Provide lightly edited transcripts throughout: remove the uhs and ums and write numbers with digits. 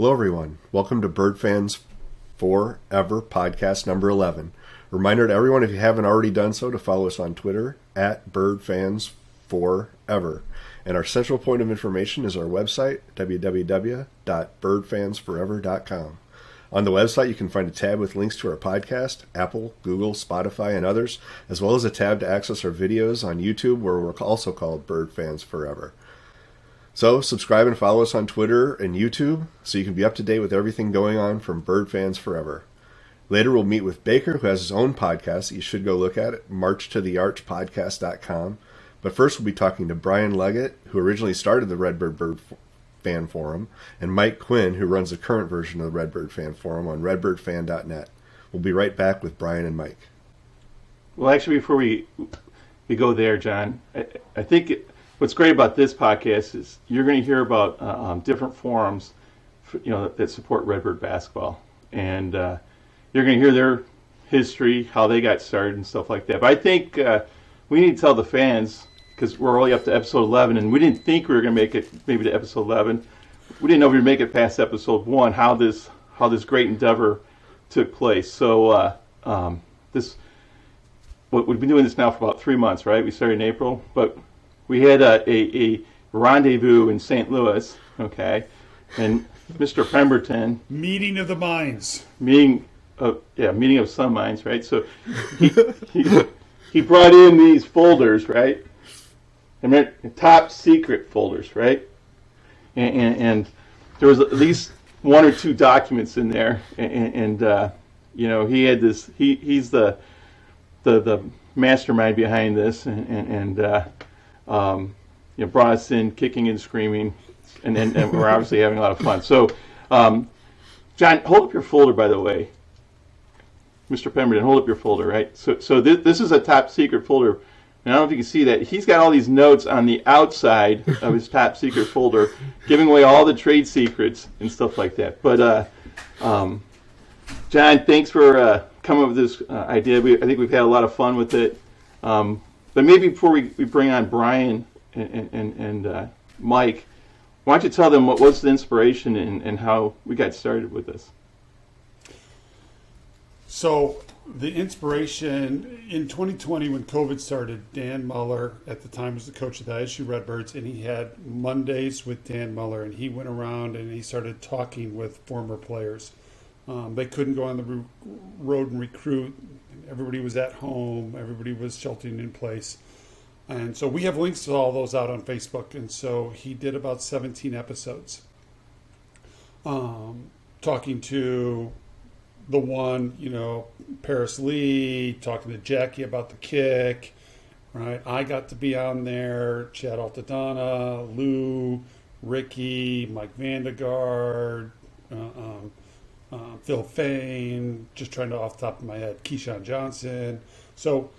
Hello, everyone. Welcome to BirdFans4Ever Podcast number 11. Reminder to everyone, if you haven't already done so, to follow us on Twitter at BirdFans4Ever. And our central point of information is our website, www.birdfans4ever.com. On the website, you can find a tab with links to our podcast, Apple, Google, Spotify, and others, as well as a tab to access our videos on YouTube, where we're also called BirdFans4Ever. So subscribe and follow us on Twitter and YouTube so you can be up to date with everything going on from BirdFans4Ever. Later we'll meet with Baker, who has his own podcast that you should go look at MarchToTheArch Podcast.com. But first we'll be talking to Brian Leggett, who originally started the Redbird Bird Fan Forum, and Mike Quinn, who runs the current version of the Redbird Fan Forum on redbirdfan.net. We'll be right back with Brian and Mike. Well, actually, before we go there, John, I think what's great about this podcast is you're going to hear about different forums, that support Redbird basketball, and you're going to hear their history, how they got started, and stuff like that. But I think we need to tell the fans, because we're only up to episode 11, and we didn't think we were going to make it maybe to episode 11. We didn't know we would make it past episode 1. How this great endeavor took place. So we've been doing this now for about 3 months, right? We started in April, but we had a rendezvous in St. Louis, okay, and Mr. Pemberton. Meeting of the minds. Meeting of some minds, right? So he brought in these folders, right? And they're top secret folders, right? And there was at least 1 or 2 documents in there, and he had this. He's the mastermind behind this, and brought us in kicking and screaming, and we're obviously having a lot of fun. So, John, hold up your folder, by the way. Mr. Pemberton, hold up your folder, right? So this is a top secret folder, and I don't know if you can see that. He's got all these notes on the outside of his top secret folder, giving away all the trade secrets and stuff like that. But, John, thanks for coming up with this idea. I think we've had a lot of fun with it. But maybe before we bring on Brian and Mike, why don't you tell them what was the inspiration and how we got started with this? So the inspiration in 2020 when COVID started, Dan Muller at the time was the coach of the ISU Redbirds, and he had Mondays with Dan Muller, and he went around and he started talking with former players. They couldn't go on the road and recruit. Everybody was at home. Everybody was sheltering in place. And so we have links to all those out on Facebook. And so he did about 17 episodes talking to the one, Paris Lee, talking to Jackie about the kick, right? I got to be on there, Chad Altadonna, Lou, Ricky, Mike Vandegaard, Phil Fain, just trying to off the top of my head, Keyshawn Johnson. So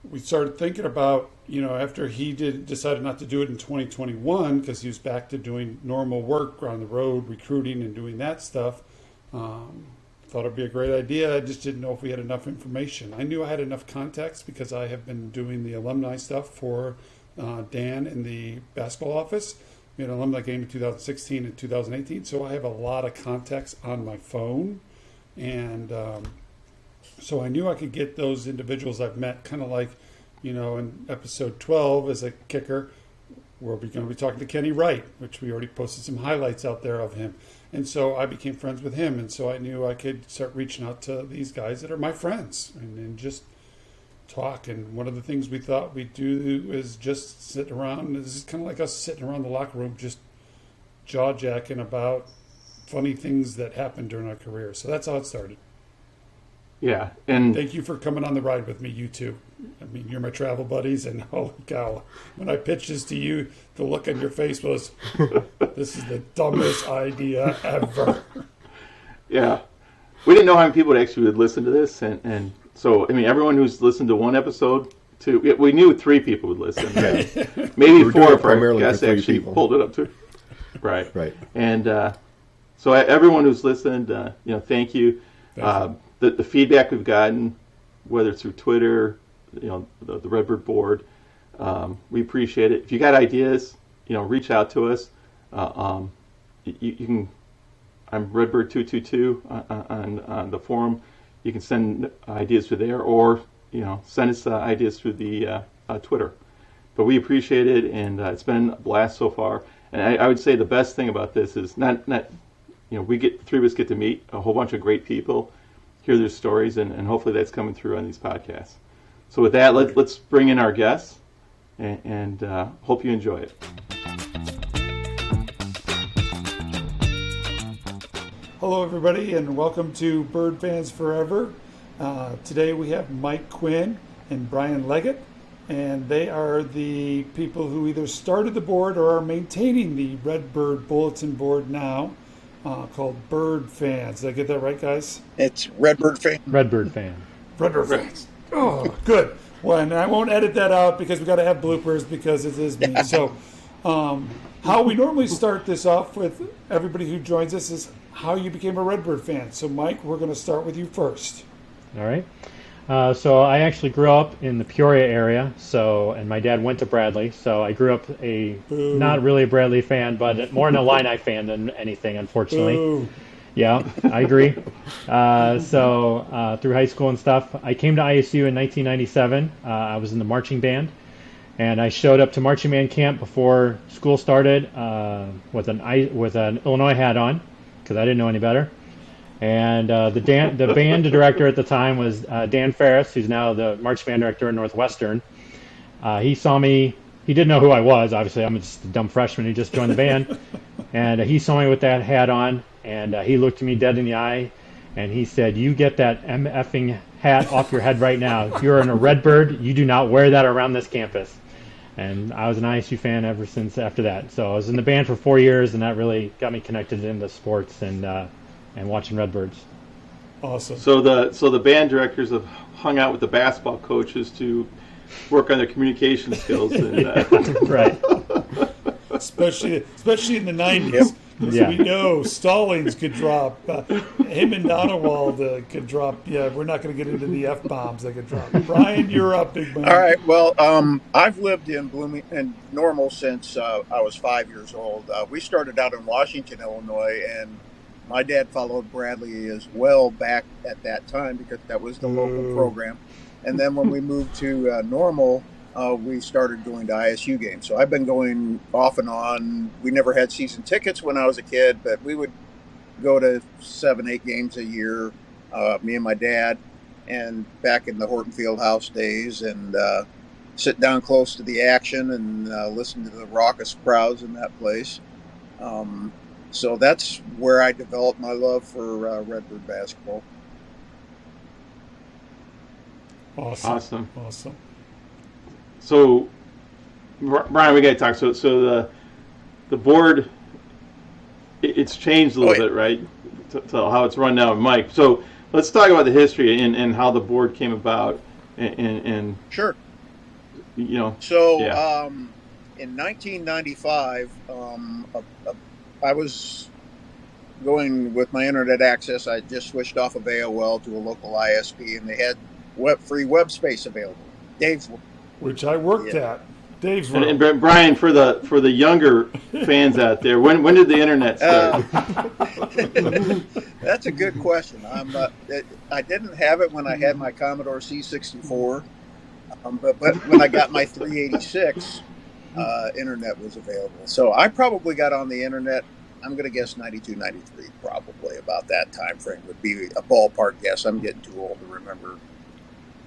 we started thinking about, after he decided not to do it in 2021 because he was back to doing normal work on the road, recruiting and doing that stuff. Thought it'd be a great idea. I just didn't know if we had enough information. I knew I had enough contacts because I have been doing the alumni stuff for Dan in the basketball office. We had an alumni game in 2016 and 2018, so I have a lot of contacts on my phone. And so I knew I could get those individuals I've met, kind of like, in episode 12 as a kicker, we're going to be talking to Kenny Wright, which we already posted some highlights out there of him. And so I became friends with him, and so I knew I could start reaching out to these guys that are my friends and just talk. And one of the things we thought we'd do is just sit around. This is kind of like us sitting around the locker room, just jaw-jacking about funny things that happened during our career. So that's how it started. Yeah, and thank you for coming on the ride with me, you two. I mean, you're my travel buddies, and holy cow, when I pitched this to you, the look on your face was, this is the dumbest idea ever. Yeah. We didn't know how many people actually would listen to this, and so, everyone who's listened to one episode, we knew 3 people would listen. Maybe 4 if our guests actually pulled it up too. Right. And so everyone who's listened, thank you. The feedback we've gotten, whether it's through Twitter, the Redbird board, we appreciate it. If you got ideas, reach out to us. You can. I'm Redbird222 on the forum. You can send ideas through there, or send us ideas through the Twitter. But we appreciate it, and it's been a blast so far. And I would say the best thing about this is not three of us get to meet a whole bunch of great people, hear their stories, and hopefully that's coming through on these podcasts. So with that, let's bring in our guests, and hope you enjoy it. Hello, everybody, and welcome to Bird Fans Forever. Today we have Mike Quinn and Brian Leggett, and they are the people who either started the board or are maintaining the Redbird bulletin board now, called BirdFans. Did I get that right, guys? It's Redbirdfan. Redbirdfan. Redbirdfans. Oh, good. Well, and I won't edit that out because we got to have bloopers because it is me. So, how we normally start this off with everybody who joins us is how you became a Redbird fan. So, Mike, we're going to start with you first. All right. So I actually grew up in the Peoria area, and my dad went to Bradley, so I grew up not really a Bradley fan, but more an Illini fan than anything, unfortunately. Boo. Yeah, I agree. So through high school and stuff, I came to ISU in 1997. I was in the marching band, and I showed up to marching band camp before school started with an Illinois hat on, because I didn't know any better. And the band director at the time was Dan Ferris, who's now the marching band director at Northwestern. He saw me. He didn't know who I was. Obviously, I'm just a dumb freshman who just joined the band. And he saw me with that hat on, and he looked me dead in the eye, and he said, "You get that MFing hat off your head right now. You're in a Redbird. You do not wear that around this campus." And I was an ISU fan ever since after that. So I was in the band for 4 years, and that really got me connected into sports and watching Redbirds. Awesome. So the band directors have hung out with the basketball coaches to work on their communication skills. And, Right. Especially in the 90s. Yep. Yeah. We know Stallings could drop. Him and Donewald could drop. Yeah, we're not going to get into the F-bombs they could drop. Brian, you're up, big man. All right. Well, I've lived in Normal since I was 5 years old. We started out in Washington, Illinois, and my dad followed Bradley as well back at that time because that was the local program. And then when we moved to Normal, we started going to ISU games. So I've been going off and on. We never had season tickets when I was a kid, but we would go to 7-8 games a year, me and my dad, and back in the Horton Fieldhouse days, and sit down close to the action and listen to the raucous crowds in that place. So that's where I developed my love for Redbird basketball. Awesome. So, Brian, we got to talk. So the board, it's changed a little bit, right? To how it's run now, Mike. So let's talk about the history and how the board came about. And Sure. So yeah. In 1995, I was going with my internet access. I just switched off of AOL to a local ISP, and they had free web space available. Dave's, which I worked at. Dave's room. And Brian, for the younger fans out there, when did the internet start? That's a good question. I didn't have it when I had my Commodore C64, but when I got my 386, internet was available. So I probably got on the internet, I'm going to guess 92, 93, probably about that time frame would be a ballpark guess. I'm getting too old to remember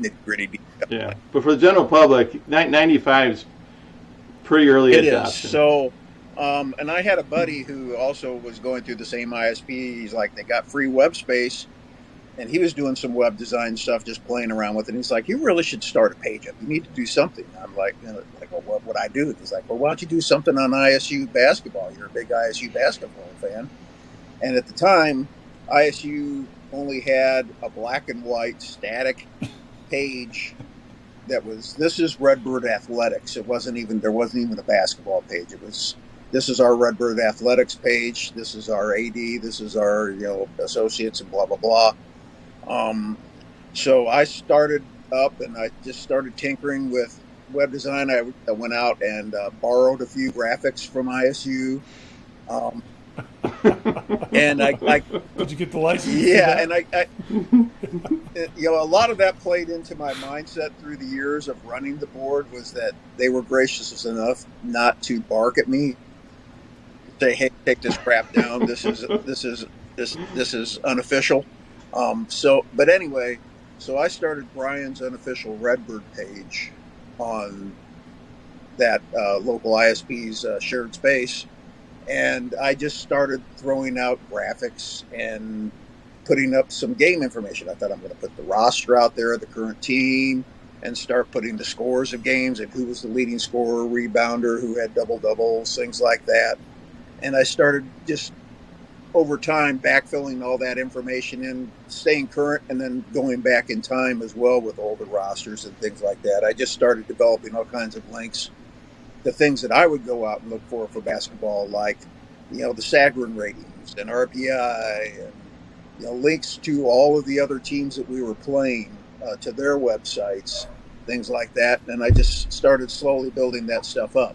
nitty-gritty details. Yeah, but for the general public, 95 is pretty early It adoption. is. So, and I had a buddy who also was going through the same ISP. He's like, they got free web space, and he was doing some web design stuff, just playing around with it. And he's like, you really should start a page up. You need to do something. I'm like, well, what would I do? And he's like, well, why don't you do something on ISU basketball? You're a big ISU basketball fan. And at the time, ISU only had a black and white static page that was, this is Redbird Athletics. There wasn't even a basketball page. It was, this is our Redbird Athletics page. This is our AD. This is our, associates and blah, blah, blah. So I started up and I just started tinkering with web design. I went out and borrowed a few graphics from ISU Um, and I Did you get the license? yeah, and a lot of that played into my mindset through the years of running the board was that they were gracious enough not to bark at me, say, "Hey, take this crap down. This is unofficial." But anyway, so I started Brian's unofficial Redbird page on that local ISP's shared space. And I just started throwing out graphics and putting up some game information. I thought I'm going to put the roster out there, the current team, and start putting the scores of games and who was the leading scorer, rebounder, who had double-doubles, things like that. And I started just over time backfilling all that information in, staying current, and then going back in time as well with all the rosters and things like that. I just started developing all kinds of links, the things that I would go out and look for basketball, like, the Sagarin ratings and RPI and, links to all of the other teams that we were playing, to their websites, things like that. And I just started slowly building that stuff up.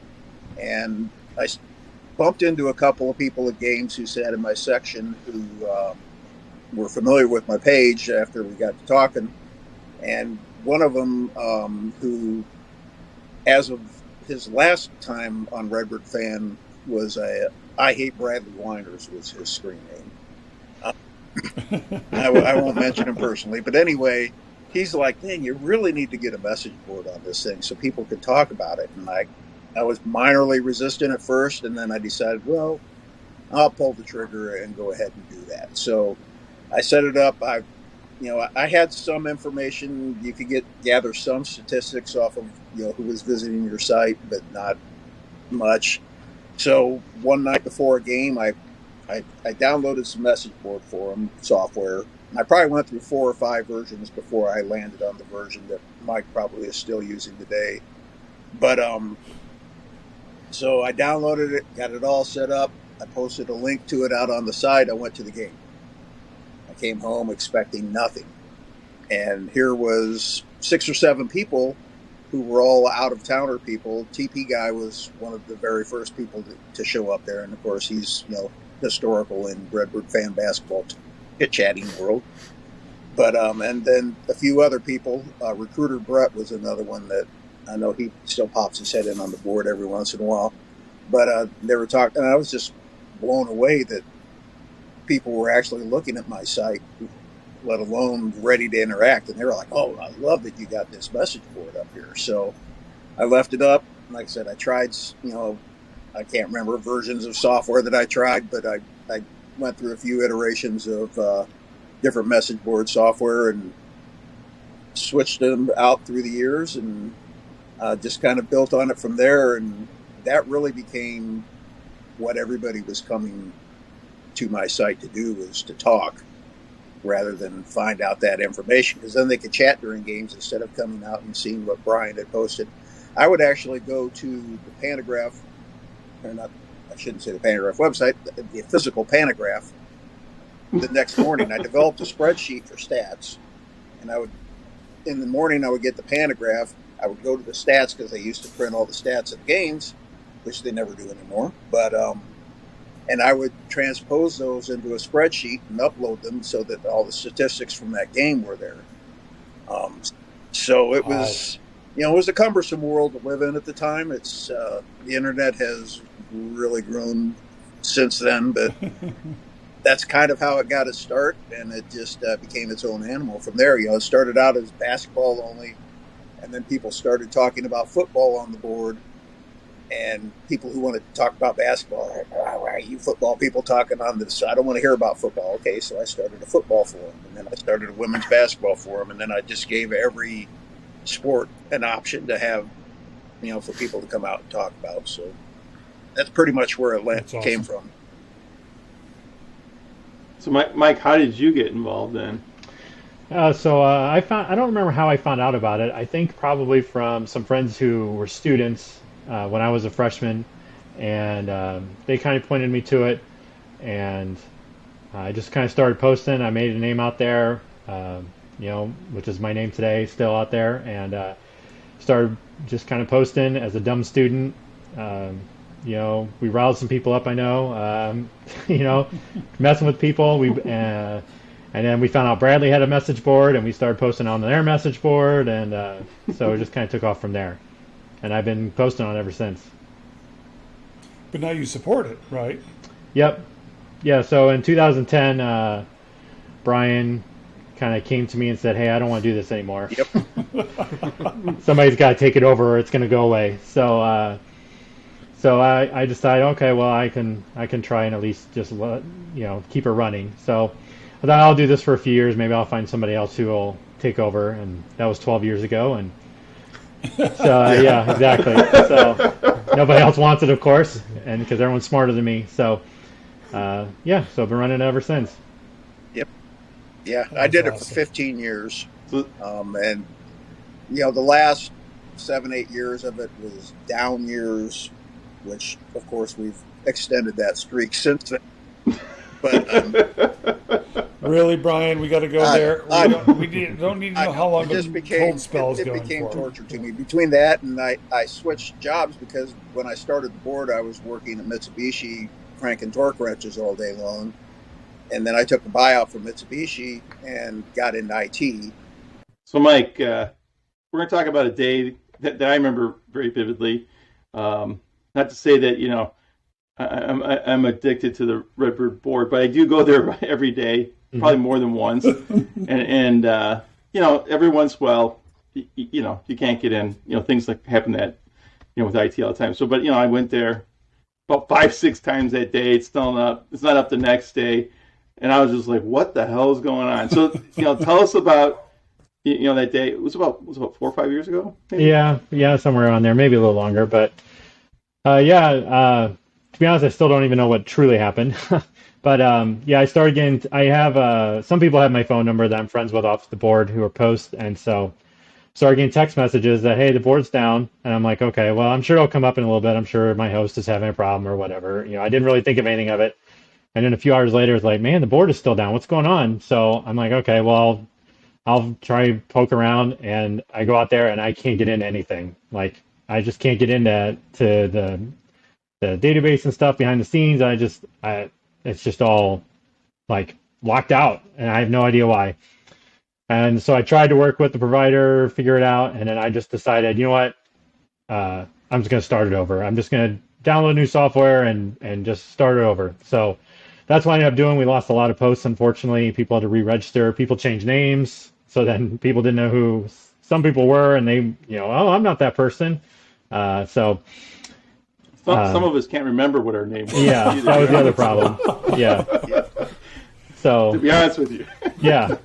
And I bumped into a couple of people at games who sat in my section who were familiar with my page after we got to talking. And one of them who, as of his last time on Redbird Fan, was I hate Bradley Weiners was his screen name. I won't mention him personally, but anyway, he's like, "Man, you really need to get a message board on this thing so people can talk about it." And I was minorly resistant at first, and then I decided, well, I'll pull the trigger and go ahead and do that. So I set it up. I had some information. You could gather some statistics off of who was visiting your site, but not much. So one night before a game, I downloaded some message board forum software. And I probably went through 4 or 5 versions before I landed on the version that Mike probably is still using today. But so I downloaded it, got it all set up. I posted a link to it out on the site. I went to the game. I came home expecting nothing. And here was 6 or 7 people who were all out-of-towner people. TP Guy was one of the very first people to show up there. And, of course, he's, historical in Redbird fan basketball chit-chatting world. But and then a few other people. Recruiter Brett was another one that I know he still pops his head in on the board every once in a while. But they were talking, and I was just blown away that people were actually looking at my site, let alone ready to interact. And they were like, "Oh, I love that you got this message board up here." So I left it up. Like I said, I tried, I can't remember versions of software that I tried, but I went through a few iterations of different message board software and switched them out through the years and just kind of built on it from there. And that really became what everybody was coming to my site to do, was to talk rather than find out that information, because then they could chat during games instead of coming out and seeing what Brian had posted. I would actually go to the Panagraph, or not, I shouldn't say the Panagraph website, the physical Panagraph the next morning. I developed a spreadsheet for stats, and in the morning I would get the Panagraph. I would go to the stats because they used to print all the stats of games, which they never do anymore. But and I would transpose those into a spreadsheet and upload them so that all the statistics from that game were there. So it was, it was a cumbersome world to live in at the time. It's the internet has really grown since then, but that's kind of how it got its start, and it just became its own animal from there. It started out as basketball only, and then people started talking about football on the board. And people who wanted to talk about basketball, like, why are you football people talking on this? I don't want to hear about football. Okay, so I started a football forum, and then I started a women's basketball forum, and then I just gave every sport an option to have, for people to come out and talk about. So that's pretty much where it came from. So, Mike, how did you get involved then? I don't remember how I found out about it. I think probably from some friends who were students when I was a freshman, and they kind of pointed me to it, and I just kind of started posting. I made a name out there, which is my name today, still out there, and started just kind of posting as a dumb student. we riled some people up. I know, messing with people. And then we found out Bradley had a message board, and we started posting on their message board, and so it just kind of took off from there. And I've been posting on it ever since. But now you support it, right? Yep. Yeah. So in 2010, Brian kind of came to me and said, "Hey, I don't want to do this anymore. Yep. Somebody's got to take it over, or it's going to go away." So I decided, okay, well, I can try and at least just keep it running. So I thought I'll do this for a few years. Maybe I'll find somebody else who will take over, and that was 12 years ago. And so yeah, exactly. So nobody else wants it, of course, and because everyone's smarter than me. So so I've been running it ever since. Yep. Yeah, I did it for 15 years, and the last 7-8 years of it was down years, which of course we've extended that streak since then. But really, Brian, we got to go there. We don't need to know how long the cold spell is going for. It became torture to me. Between that and I switched jobs because when I started the board, I was working at Mitsubishi cranking torque wrenches all day long. And then I took a buyout from Mitsubishi and got into IT. So, Mike, we're going to talk about a day that I remember very vividly. Not to say that, I'm addicted to the Redbird board, but I do go there every day, probably more than once. and every once in a while, you can't get in. Things like happen that, with IT all the time. So, but, I went there about 5-6 times that day. It's still up. It's not up the next day. And I was just like, what the hell is going on? So, tell us about, that day. It was about 4 or 5 years ago? Maybe? Yeah, somewhere around there, maybe a little longer. But, to be honest, I still don't even know what truly happened. But, I started getting, I have, some people have my phone number that I'm friends with off the board who are posts. And so started getting text messages that, hey, the board's down. And I'm like, okay, well, I'm sure it'll come up in a little bit. I'm sure my host is having a problem or whatever. I didn't really think of anything of it. And then a few hours later, it's like, man, the board is still down. What's going on? So I'm like, okay, well, I'll try and poke around. And I go out there and I can't get into anything. Like, I just can't get into the database and stuff behind the scenes. It's just all like locked out, and I have no idea why. And so I tried to work with the provider, figure it out, and then I just decided, you know what? I'm just going to start it over. I'm just going to download new software and just start it over. So that's what I ended up doing. We lost a lot of posts, unfortunately. People had to re-register. People changed names, so then people didn't know who some people were, and they, oh, I'm not that person. So some of us can't remember what our name was. Yeah, either. That was the other problem. Yeah. So to be honest with you. Yeah,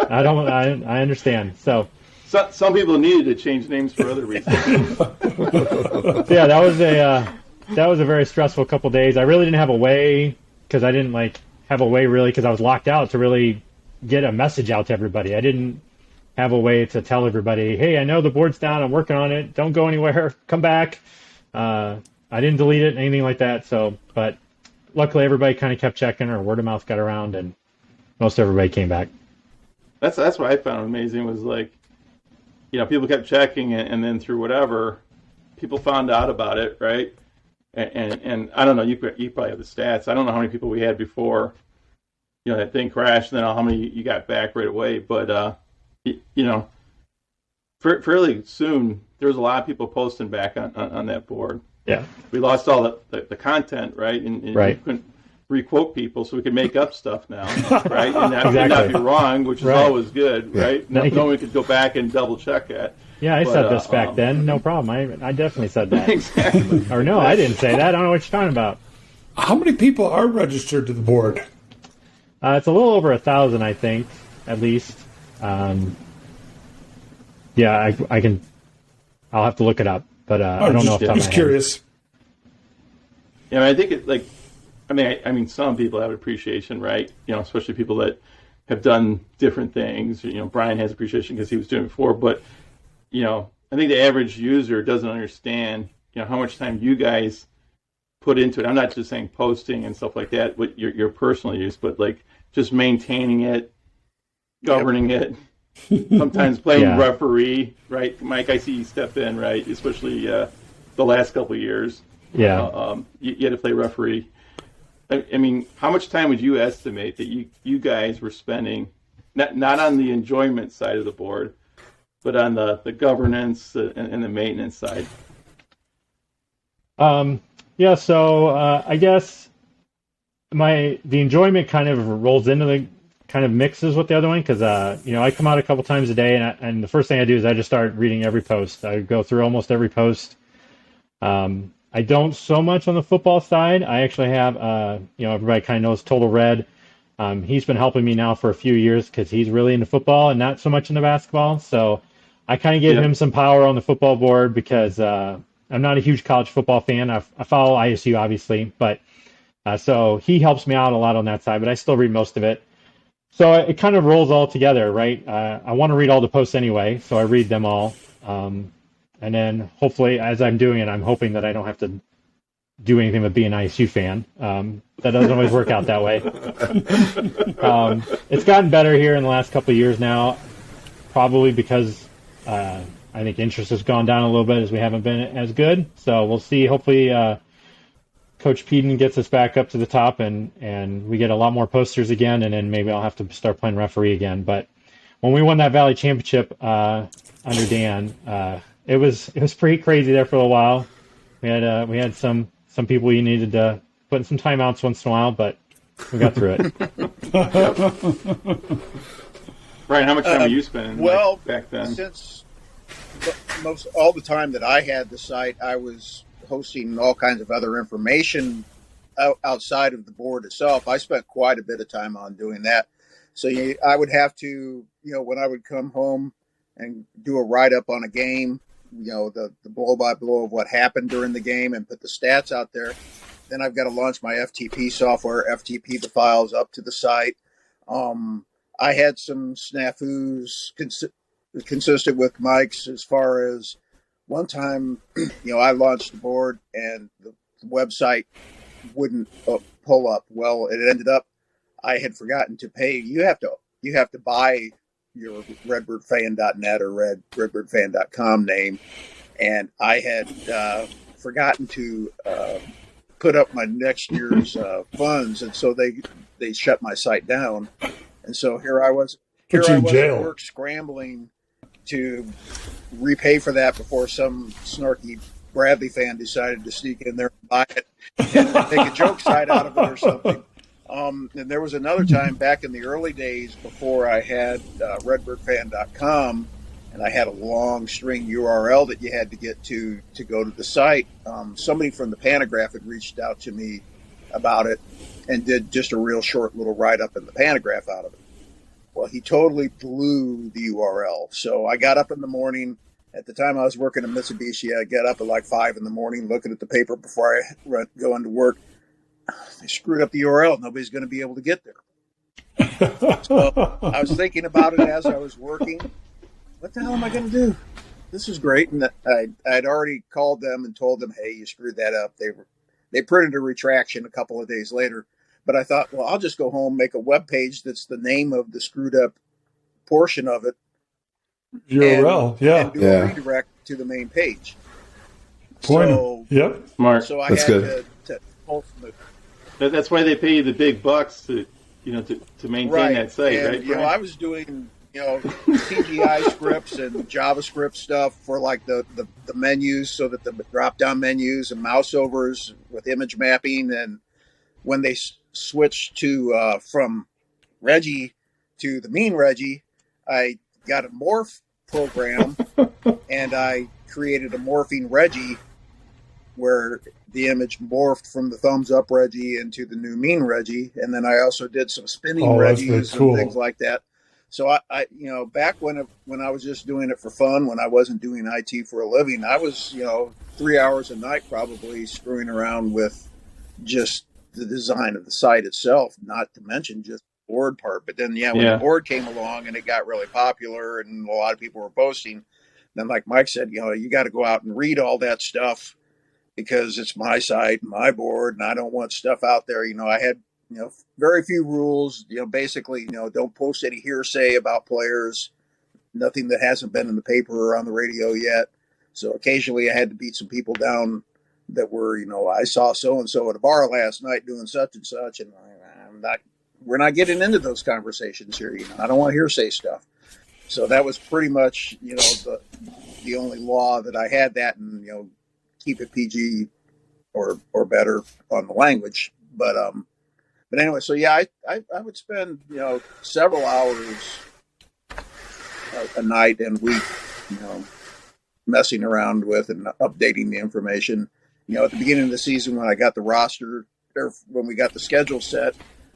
I understand. So some people needed to change names for other reasons. Yeah, that was a very stressful couple days. I really didn't have a way, because I didn't have a way really, because I was locked out, to really get a message out to everybody. I didn't have a way to tell everybody, hey, I know the board's down. I'm working on it. Don't go anywhere. Come back. I didn't delete it, anything like that. So, but luckily everybody kind of kept checking, or word of mouth got around, and most everybody came back. That's what I found amazing was people kept checking, and then through whatever, people found out about it, right? And I don't know, you probably have the stats. I don't know how many people we had before, that thing crashed, and then how many you got back right away. But, fairly soon, there was a lot of people posting back on that board. Yeah. We lost all the content, right? And right. We couldn't re-quote people, so we can make up stuff now, right? And not be wrong, which is always good, right? No one could go back and double check it. Yeah, I said this back then. No problem. I definitely said that. Exactly. Or no, I didn't say that. I don't know what you're talking about. How many people are registered to the board? It's a little over 1,000, I think, at least. Yeah, I can. I'll have to look it up, but I don't know if I'm just curious. Yeah, I think I mean, some people have appreciation, right? Especially people that have done different things. Brian has appreciation because he was doing it before, but I think the average user doesn't understand, how much time you guys put into it. I'm not just saying posting and stuff like that, with your personal use, but just maintaining it, governing it. Sometimes playing referee, right? Mike, I see you step in, right? Especially the last couple of years. Yeah. You had to play referee. I mean, how much time would you estimate that you guys were spending, not on the enjoyment side of the board, but on the governance and the maintenance side? Yeah, so I guess the enjoyment kind of rolls into the kind of mixes with the other one because I come out a couple times a day and the first thing I do is I just start reading every post. I go through almost every post. I don't so much on the football side. I actually have everybody kind of knows Total Red. He's been helping me now for a few years because he's really into football and not so much into basketball. So I kind of give him some power on the football board because I'm not a huge college football fan. I follow ISU obviously, but so he helps me out a lot on that side. But I still read most of it. So it kind of rolls all together, right? I want to read all the posts anyway, so I read them all. And then hopefully, as I'm doing it, I'm hoping that I don't have to do anything but be an ISU fan. That doesn't always work out that way. It's gotten better here in the last couple of years now, probably because I think interest has gone down a little bit as we haven't been as good. So we'll see. Hopefully, Coach Peden gets us back up to the top and we get a lot more posters again, and then maybe I'll have to start playing referee again. But when we won that Valley Championship under Dan, it was pretty crazy there for a while. We had some people you needed to put in some timeouts once in a while, but we got through it. Ryan, how much time were you spending back then? Since most all the time that I had the site, I was hosting all kinds of other information outside of the board itself. I spent quite a bit of time on doing that. So I would have to, when I would come home and do a write-up on a game, the blow-by-blow of what happened during the game and put the stats out there. Then I've got to launch my FTP software, FTP the files up to the site. I had some snafus consistent with Mike's as far as one time, I launched the board and the website wouldn't pull up. Well, it ended up I had forgotten to pay. You have to buy your redbirdfan.net or redbirdfan.com name, and I had forgotten to put up my next year's funds, and so they shut my site down. And so here I was at work scrambling to repay for that before some snarky Bradley fan decided to sneak in there and buy it and make a joke side out of it or something. And there was another time back in the early days before I had redbirdfan.com, and I had a long string URL that you had to get to go to the site. Somebody from the Panagraph had reached out to me about it and did just a real short little write-up in the Panagraph out of it. Well, he totally blew the URL. So I got up in the morning. At the time I was working at Mitsubishi, I got up at like 5 in the morning looking at the paper before I go into work. They screwed up the URL. Nobody's going to be able to get there. So I was thinking about it as I was working. What the hell am I going to do? This is great. And I'd already called them and told them, hey, you screwed that up. They printed a retraction a couple of days later. But I thought, well, I'll just go home, make a web page that's the name of the screwed up portion of it. URL, and do a redirect to the main page. Point. So, yep. Smart. So I That's had good. to ultimately. That's why they pay you the big bucks to maintain that site, and, right? I was doing CGI scripts and JavaScript stuff for like the menus, so that the drop down menus and mouse overs with image mapping. And when they switched to from Reggie to the mean Reggie, I got a morph program and I created a morphing Reggie where the image morphed from the thumbs up Reggie into the new mean Reggie. And then I also did some spinning Reggies and things like that. So I back when I was just doing it for fun, when I wasn't doing IT for a living, I was, 3 hours a night probably screwing around with just the design of the site itself, not to mention just the board part. But then, when the board came along and it got really popular and a lot of people were posting, then like Mike said, you got to go out and read all that stuff because it's my site, my board, and I don't want stuff out there. I had, very few rules, basically, don't post any hearsay about players, nothing that hasn't been in the paper or on the radio yet. So occasionally I had to beat some people down that were, I saw so and so at a bar last night doing such and such, and we're not getting into those conversations here. I don't want hearsay stuff. So that was pretty much, the only law that I had that, and keep it PG or better on the language. But anyway, so yeah, I would spend several hours a night and week, messing around with and updating the information. At the beginning of the season, when I got the roster, or when we got the schedule set,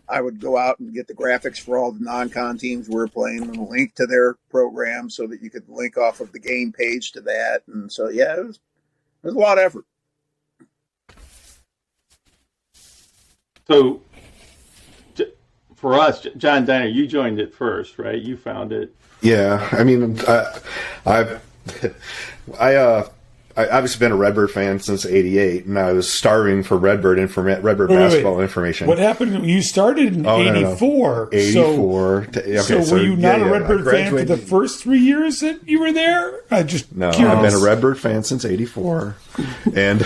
I would go out and get the graphics for all the non-con teams we were playing and link to their program so that you could link off of the game page to that. And so, yeah, it was a lot of effort. So, for us, Jon Diener, you joined it first, right? You found it. Yeah, I mean, I obviously been a Redbird fan since '88, and I was starving for Redbird basketball information. What happened? You started in '84. No. '84. So were you not a Redbird fan for the first 3 years that you were there? Curious. I've been a Redbird fan since '84, and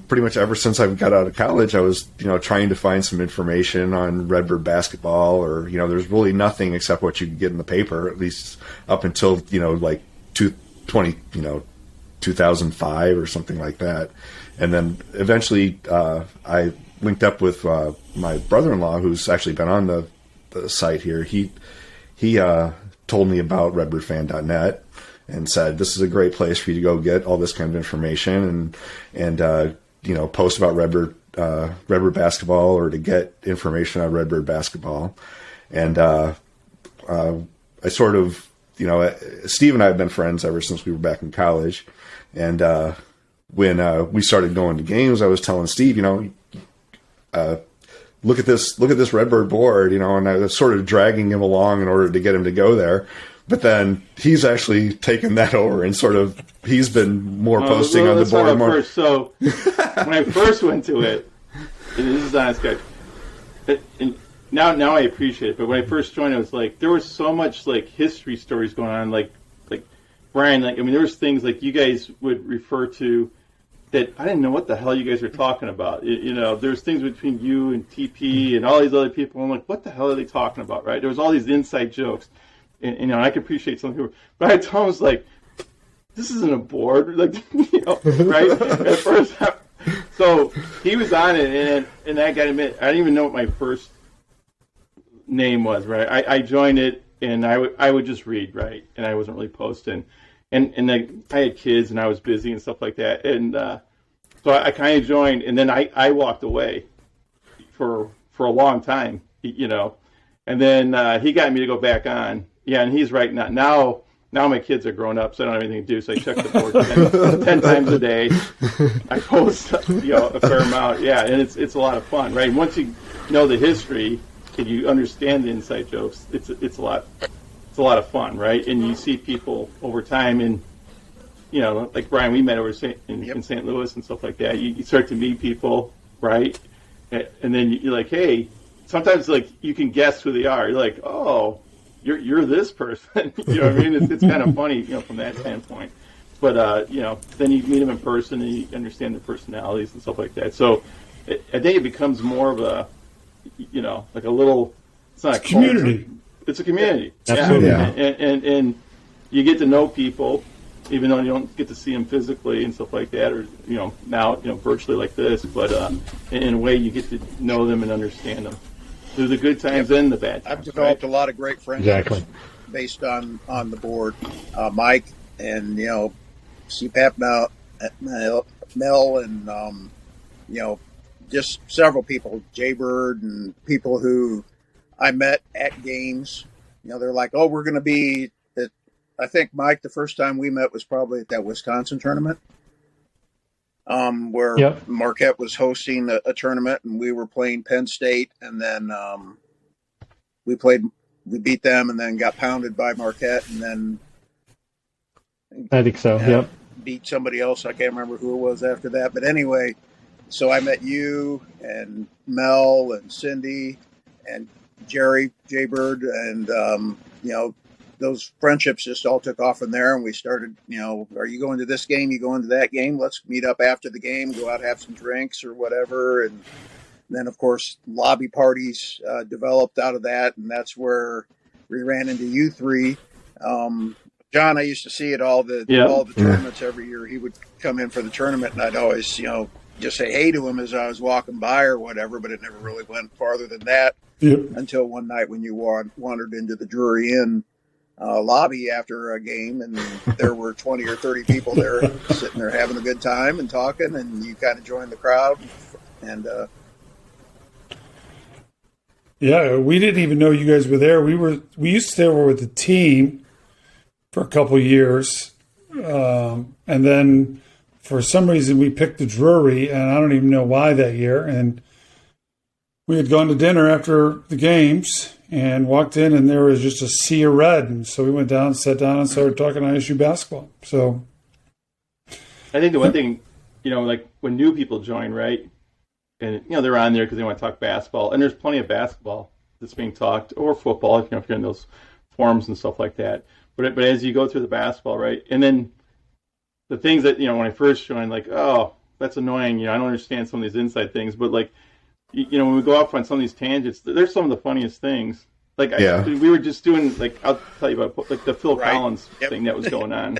pretty much ever since I got out of college, I was trying to find some information on Redbird basketball, or there's really nothing except what you can get in the paper, at least up until like 2005 or something like that. And then eventually I linked up with my brother-in-law, who's actually been on the site here. He told me about redbirdfan.net and said, this is a great place for you to go get all this kind of information and post about Redbird basketball, or to get information on Redbird basketball. And I sort of, Steve and I have been friends ever since we were back in college. And when we started going to games, I was telling Steve, look at this Redbird board, and I was sort of dragging him along in order to get him to go there. But then he's actually taken that over and he's been more posting on the board more. So when I first went to it, and this is honest, guys, and now I appreciate it. But when I first joined, I was like, there was so much like history stories going on, like Brian, there was things like you guys would refer to that I didn't know what the hell you guys were talking about. There's things between you and TP and all these other people. I'm like, what the hell are they talking about, right? There was all these inside jokes. And I can appreciate some people, but I told him, I was like, this isn't a board, right? At first, so he was on it, and I got to admit, I didn't even know what my first name was, right? I joined it, and I would just read, right? And I wasn't really posting, and I had kids, and I was busy and stuff like that, and so I kind of joined, and then I walked away for a long time, and then he got me to go back on. Yeah, and he's right now. Now my kids are grown up, so I don't have anything to do. So I check the board 10 times a day. I post, a fair amount. Yeah, and it's a lot of fun, right? And once you know the history and you understand the inside jokes, it's a lot of fun, right? And you see people over time, and like Brian, we met over in St. Louis and stuff like that. You start to meet people, right? And then you're like, hey, sometimes like you can guess who they are. You're like, oh. You're this person, you know what I mean? It's kind of funny, from that standpoint. But then you meet them in person and you understand their personalities and stuff like that. So I think it becomes more of a, like a little. It's not a community. Culture. It's a community. Absolutely. Yeah. And you get to know people, even though you don't get to see them physically and stuff like that, or now virtually like this. But in a way, you get to know them and understand them. Through the good times and the bad times. I've developed a lot of great friendships based on the board. Mike and, CPAP Mel and, just several people, Jaybird and people who I met at games. They're like, oh, we're going to be at, I think, Mike, the first time we met was probably at that Wisconsin tournament. Where Marquette was hosting a tournament and we were playing Penn State, and then we beat them and then got pounded by Marquette, and then I think so. Beat somebody else. I can't remember who it was after that, but anyway, so I met you and Mel and Cindy and Jerry Jaybird, and those friendships just all took off from there, and we started, are you going to this game? You going to that game? Let's meet up after the game, go out, have some drinks or whatever. And then, of course, lobby parties developed out of that, and that's where we ran into you three. Jon, I used to see at all the tournaments every year. He would come in for the tournament, and I'd always, just say hey to him as I was walking by or whatever, but it never really went farther than that until one night when you wandered into the Drury Inn lobby after a game, and there were 20 or 30 people there sitting there having a good time and talking, and you kind of joined the crowd. And we didn't even know you guys were there. We used to stay over with the team for a couple of years, and then for some reason we picked the Drury, and I don't even know why that year. And we had gone to dinner after the games and walked in, and there was just a sea of red. And so we went down, sat down, and started talking ISU basketball. So I think the one thing, like when new people join, right? And, they're on there because they want to talk basketball. And there's plenty of basketball that's being talked, or football, if you're in those forums and stuff like that. But as you go through the basketball, right? And then the things that, when I first joined, like, oh, that's annoying. I don't understand some of these inside things. But, like, when we go off on some of these tangents, there's some of the funniest things. Like, we were just doing, like, I'll tell you about, like, the Phil Collins thing that was going on.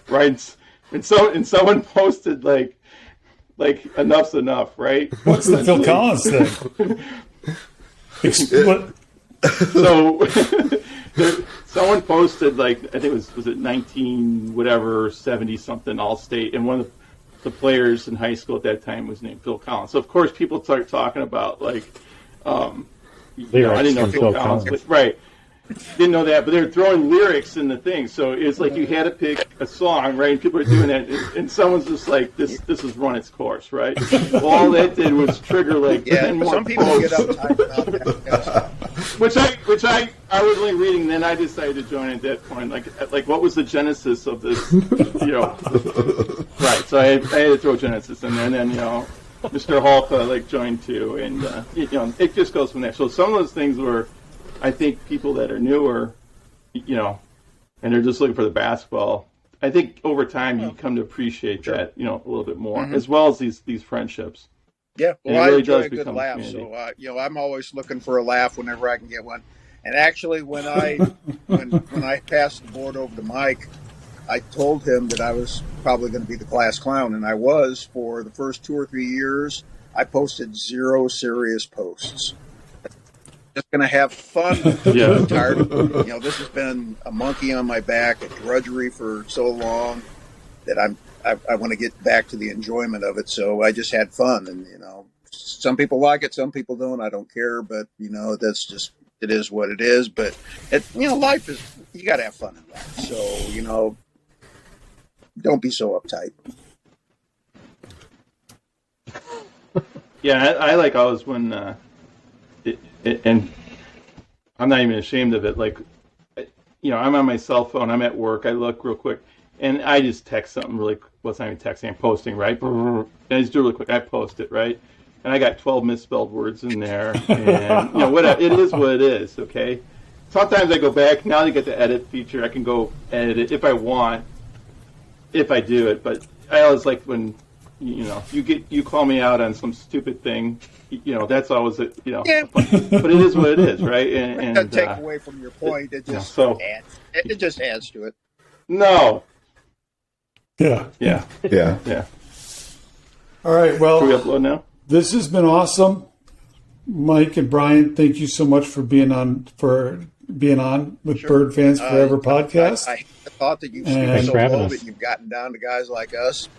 Right? And someone posted, like, enough's enough, right? What's the Phil Collins thing? So someone posted, like, I think was it 70 something All-State, and one of the players in high school at that time was named Phil Collins. So of course people started talking about, like, I didn't know Phil Collins, but, right? Didn't know that, but they were throwing lyrics in the thing. So it's like you had to pick a song, right? And people are doing that, and someone's just like, "This has run its course," right? Well, all that did was trigger like 10 more some people posts. get uptight about that. Which I was only reading. Then I decided to join at that point. Like what was the genesis of this? Right. So I had to throw Genesis in there, and then Mr. Halka joined too, and it just goes from there. So some of those things were, I think, people that are newer, and they're just looking for the basketball. I think over time you come to appreciate that, a little bit more, as well as these friendships. Yeah, well, I really enjoy a does good become laugh. community. So, I'm always looking for a laugh whenever I can get one. And actually, when I when I passed the board over to Mike, I told him that I was probably going to be the class clown, and I was for the first 2 or 3 years. I posted 0 serious posts. Just going to have fun. I'm tired. This has been a monkey on my back, a drudgery for so long that I want to get back to the enjoyment of it. So I just had fun, and some people like it, some people don't. I don't care, but that's just, it is what it is. But life is, you got to have fun in life. So don't be so uptight. Yeah, I like always when. And I'm not even ashamed of it. Like, I'm on my cell phone. I'm at work. I look real quick, and I just text something really. Well, it's not even texting. I'm posting, right? And I just do it really quick. I post it, right? And I got 12 misspelled words in there. And whatever. It is what it is. Okay. Sometimes I go back. Now they get the edit feature. I can go edit it if I want, if I do it. But I always like when you call me out on some stupid thing. That's always it. Yeah. But it is what it is, right? And doesn't take away from your point. It just adds. It just adds to it. No. Yeah. All right. Well, can we upload now? This has been awesome, Mike and Brian. Thank you so much for being on with Bird Fans Forever podcast. I thought that you've seen so low that you've gotten down to guys like us.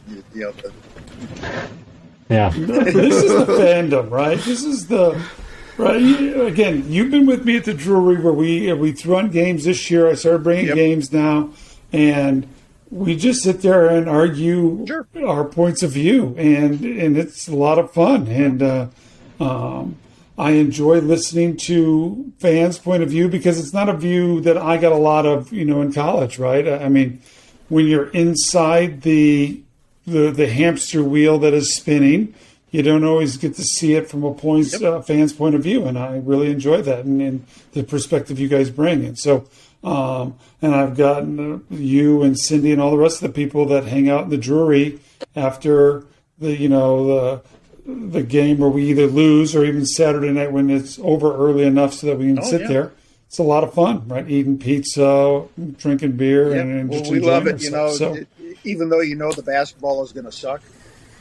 Yeah. This is the fandom, right? This is the right. Again, you've been with me at the Drury where we threw on games this year. I started bringing games now, and we just sit there and argue our points of view, and it's a lot of fun. And I enjoy listening to fans' point of view because it's not a view that I got a lot of, in college, right? I mean, when you're inside the hamster wheel that is spinning, you don't always get to see it from a fan's point of view, and I really enjoy that and the perspective you guys bring. And so, and I've gotten you and Cindy and all the rest of the people that hang out in the Drury after the game where we either lose or even Saturday night when it's over early enough so that we can sit there. It's a lot of fun, right? Eating pizza, drinking beer, and just we love it. So, even though the basketball is going to suck,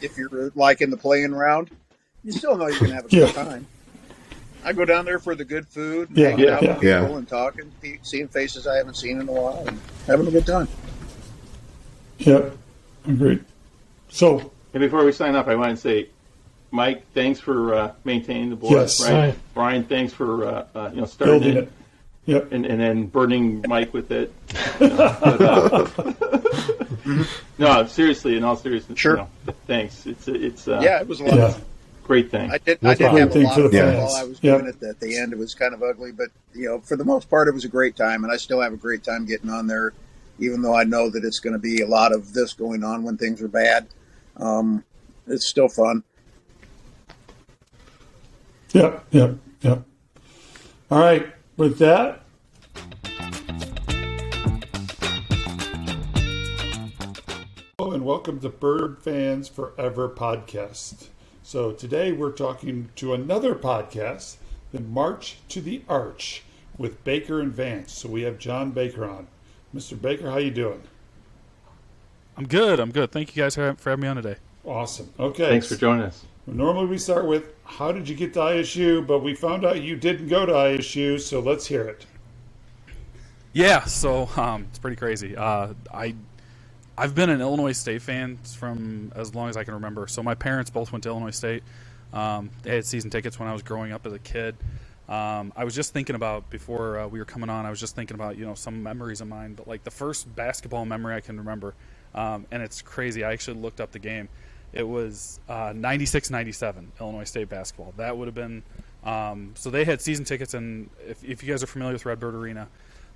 if you're like in the playing round, you still know you're going to have a good time. I go down there for the good food, and hanging out with people and talking, seeing faces I haven't seen in a while, and having a good time. Yep, agreed. So, and before we sign up, I want to say, Mike, thanks for maintaining the board. Yes. Right? Brian, thanks for starting it. Yep. And then burning Mike with it. No, seriously, in all seriousness, sure. Thanks. It's it was a lot of great thing. I did have a lot of fun while I was doing it. At the end, it was kind of ugly, but for the most part, it was a great time, and I still have a great time getting on there, even though I know that it's going to be a lot of this going on when things are bad. It's still fun. Yep. All right. With that, and welcome to BirdFans4Ever Podcast. So today we're talking to another podcast, the March to the Arch, with Baker and Vance. So we have John Baker on. Mr. Baker, how you doing? I'm good. Thank you guys for having me on today. Awesome. Okay. Thanks for joining us. Normally we start with, how did you get to ISU? But we found out you didn't go to ISU, so let's hear it. Yeah, so it's pretty crazy. I've been an Illinois State fan from as long as I can remember. So my parents both went to Illinois State. They had season tickets when I was growing up as a kid. I was just thinking about, before we were coming on, I was just thinking about, some memories of mine. But like the first basketball memory I can remember, and it's crazy, I actually looked up the game. It was 96-97 Illinois State basketball. That would have been so they had season tickets, and if you guys are familiar with Redbird Arena,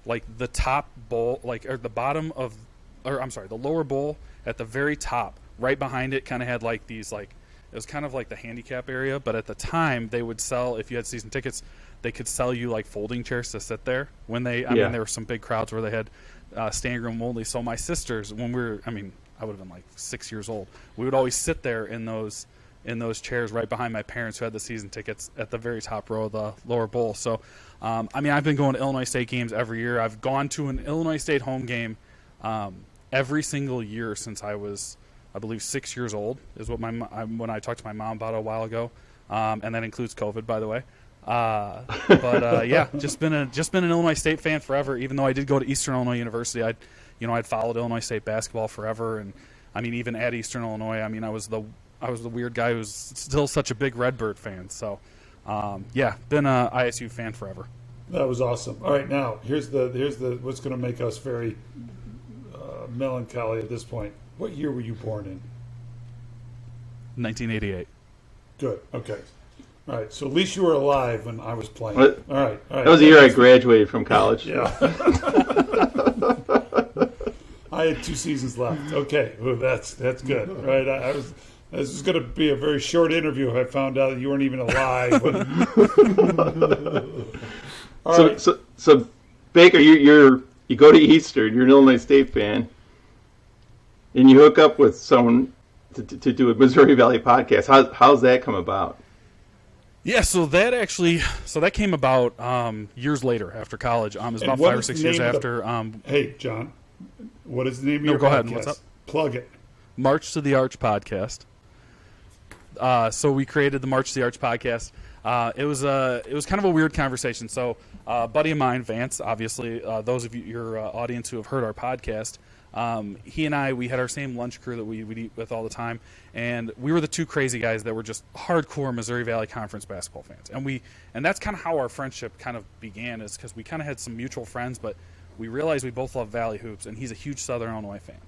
like the top bowl, or the lower bowl at the very top, right behind it, kind of had like these, like, it was kind of like the handicap area. But at the time, they would sell, if you had season tickets, they could sell you like folding chairs to sit there. When I mean, there were some big crowds where they had standing room only. So my sisters, when I would have been like 6 years old, we would always sit there in those chairs right behind my parents who had the season tickets at the very top row of the lower bowl. So, I've been going to Illinois State games every year. I've gone to an Illinois State home game every single year since I was, I believe, 6 years old, is what when I talked to my mom about it a while ago, and that includes COVID, by the way. Just been an Illinois State fan forever. Even though I did go to Eastern Illinois University, I'd followed Illinois State basketball forever, and even at Eastern Illinois, I was the weird guy who's still such a big Redbird fan. So, been a ISU fan forever. That was awesome. All right, now here's the what's going to make us very melancholy at this point. What year were you born in? 1988. Good. Okay. All right. So at least you were alive when I was playing. What? All right. That was the year I graduated from college. Yeah. I had 2 seasons left. Okay. Well, that's good. Right. This is going to be a very short interview if I found out that you weren't even alive. So Baker, you go to Eastern, you're an Illinois State fan, and you hook up with someone to do a Missouri Valley podcast. How's that come about? Yeah, so that came about years later after college. It was about 5 or 6 years after. Hey, John, what is the name of your go podcast? ahead. What's up? Plug it. March to the Arch Podcast. So we created the March to the Arch Podcast. It was kind of a weird conversation. So a buddy of mine, Vance, obviously, those of your audience who have heard our podcast, he and I, we had our same lunch crew that we'd eat with all the time, and we were the 2 crazy guys that were just hardcore Missouri Valley Conference basketball fans. And that's kind of how our friendship kind of began, is because we kind of had some mutual friends, but we realized we both love Valley hoops, and he's a huge Southern Illinois fan.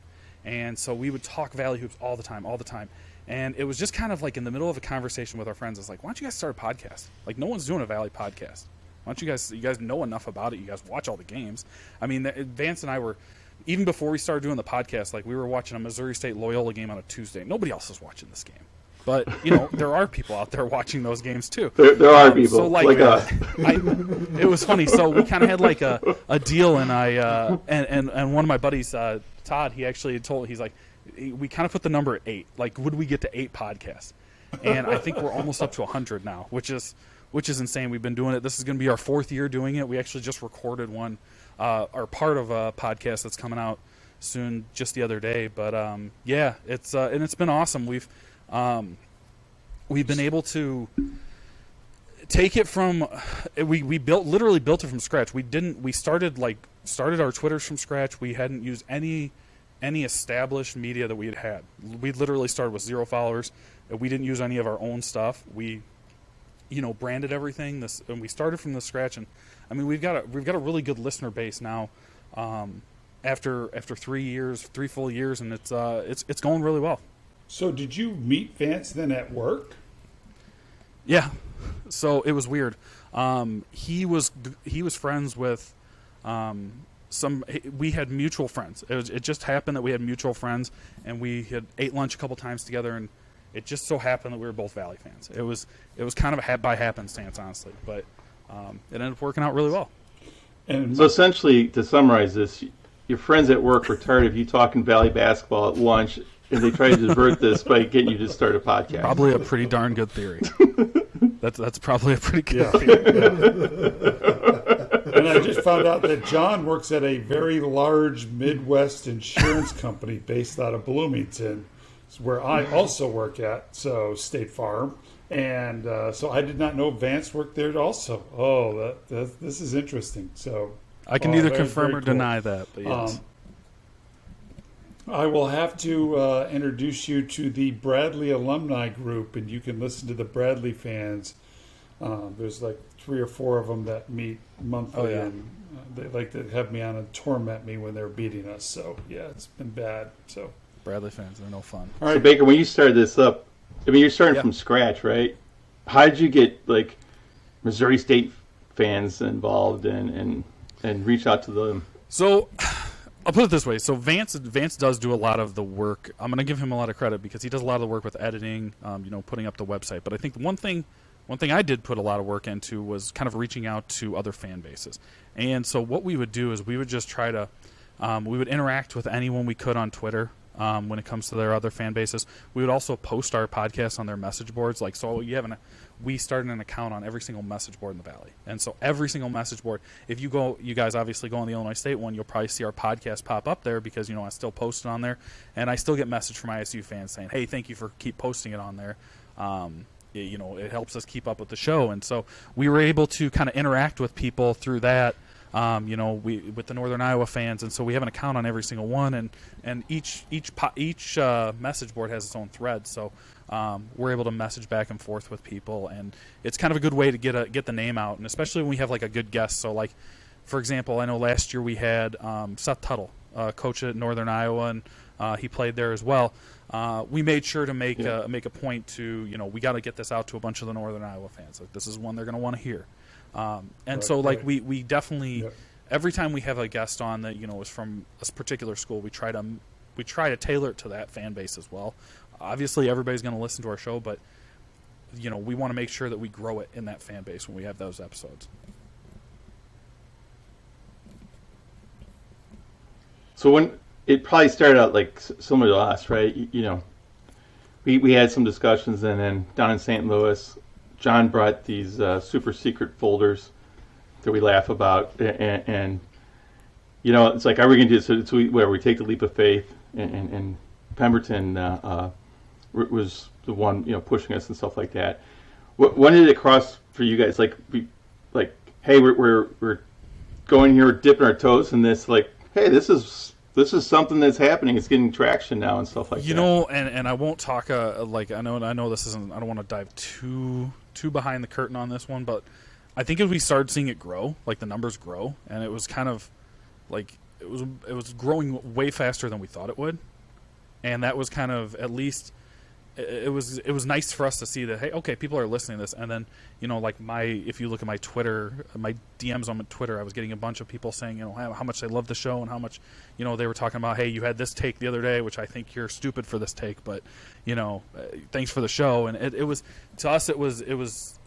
And so we would talk Valley hoops all the time. And it was just kind of like in the middle of a conversation with our friends, it's like, why don't you guys start a podcast? Like, no one's doing a Valley podcast. Why don't you guys know enough about it? You guys watch all the games. Vance and I were, even before we started doing the podcast, like we were watching a Missouri State Loyola game on a Tuesday. Nobody else was watching this game. But there are people out there watching those games too. There are people so like us. It was funny. So we kind of had like a deal, and and one of my buddies, Todd, he actually he's like, we kind of put the number at 8. Like, would we get to 8 podcasts? And I think we're almost up to 100 now, which is insane. We've been doing it. This is going to be our 4th year doing it. We actually just recorded one, or part of a podcast that's coming out soon, just the other day. But yeah, it's and it's been awesome. We've been able to take it from we literally built it from scratch. We started our Twitters from scratch. We hadn't used any established media that we had. We literally started with 0 followers. We didn't use any of our own stuff. We branded everything and we started from the scratch. And I mean, we've got a really good listener base now. After 3 full years, and it's going really well. So did you meet Vance then at work? Yeah. So it was weird. He was friends with we had mutual friends. It just happened that we had mutual friends, and we had ate lunch a couple times together, and it just so happened that we were both Valley fans. It was kind of a by happenstance, honestly, but it ended up working out really well. And so essentially, to summarize this, your friends at work were tired of you talking Valley basketball at lunch, and they tried to divert this by getting you to start a podcast. Probably a pretty darn good theory. That's probably a pretty good theory. And I just found out that Jon works at a very large Midwest insurance company based out of Bloomington, where I also work at, so State Farm. And so I did not know Vance worked there also. Oh, this is interesting. So I can neither confirm or deny that, but yes. I will have to introduce you to the Bradley alumni group, and you can listen to the Bradley fans. There's like 3 or 4 of them that meet monthly, and they like to have me on and torment me when they're beating us. So yeah, it's been bad. So Bradley fans are no fun. All right, so Baker, when you started this up, I mean, you're starting from scratch, right? How did you get like Missouri State fans involved and reach out to them? So I'll put it this way. So Vance does do a lot of the work. I'm going to give him a lot of credit because he does a lot of the work with editing, putting up the website. But I think one thing I did put a lot of work into was kind of reaching out to other fan bases. And so what we would do is we would just try to we would interact with anyone we could on Twitter. When it comes to their other fan bases, we would also post our podcast on their message boards. Like, so we started an account on every single message board in the Valley, and so every single message board. If you guys obviously go on the Illinois State one, you'll probably see our podcast pop up there because I still post it on there, and I still get message from ISU fans saying, "Hey, thank you for keep posting it on there." It helps us keep up with the show, and so we were able to kind of interact with people through that. With the Northern Iowa fans, and so we have an account on every single one, and each message board has its own thread. So we're able to message back and forth with people, and it's kind of a good way to get the name out, and especially when we have like a good guest. So like, for example, I know last year we had Seth Tuttle, coach at Northern Iowa, and he played there as well. We made sure to make a point to we got to get this out to a bunch of the Northern Iowa fans. Like, this is one they're going to want to hear. We definitely every time we have a guest on that is from a particular school, we try to tailor it to that fan base as well. Obviously, everybody's going to listen to our show, but we want to make sure that we grow it in that fan base when we have those episodes. So when it probably started out like similar to us, right? We had some discussions, and then down in St. Louis, Jon brought these super secret folders that we laugh about, and it's like, are we going to do this? So we take the leap of faith, and Pemberton was the one pushing us and stuff like that. When did it cross for you guys? Like, hey, we're going here, dipping our toes in this. Like, hey, this is something that's happening. It's getting traction now and stuff like that. And I won't talk I know this isn't. I don't want to dive too behind the curtain on this one, but I think as we started seeing it grow, like the numbers grow, and it was kind of like it was growing way faster than we thought it would, and that was kind of, at least it was nice for us to see that, hey, okay, people are listening to this. And then, like if you look at my Twitter, my DMs on my Twitter, I was getting a bunch of people saying, how much they love the show and how much, they were talking about, hey, you had this take the other day, which I think you're stupid for this take, but, thanks for the show. And it was, to us, it was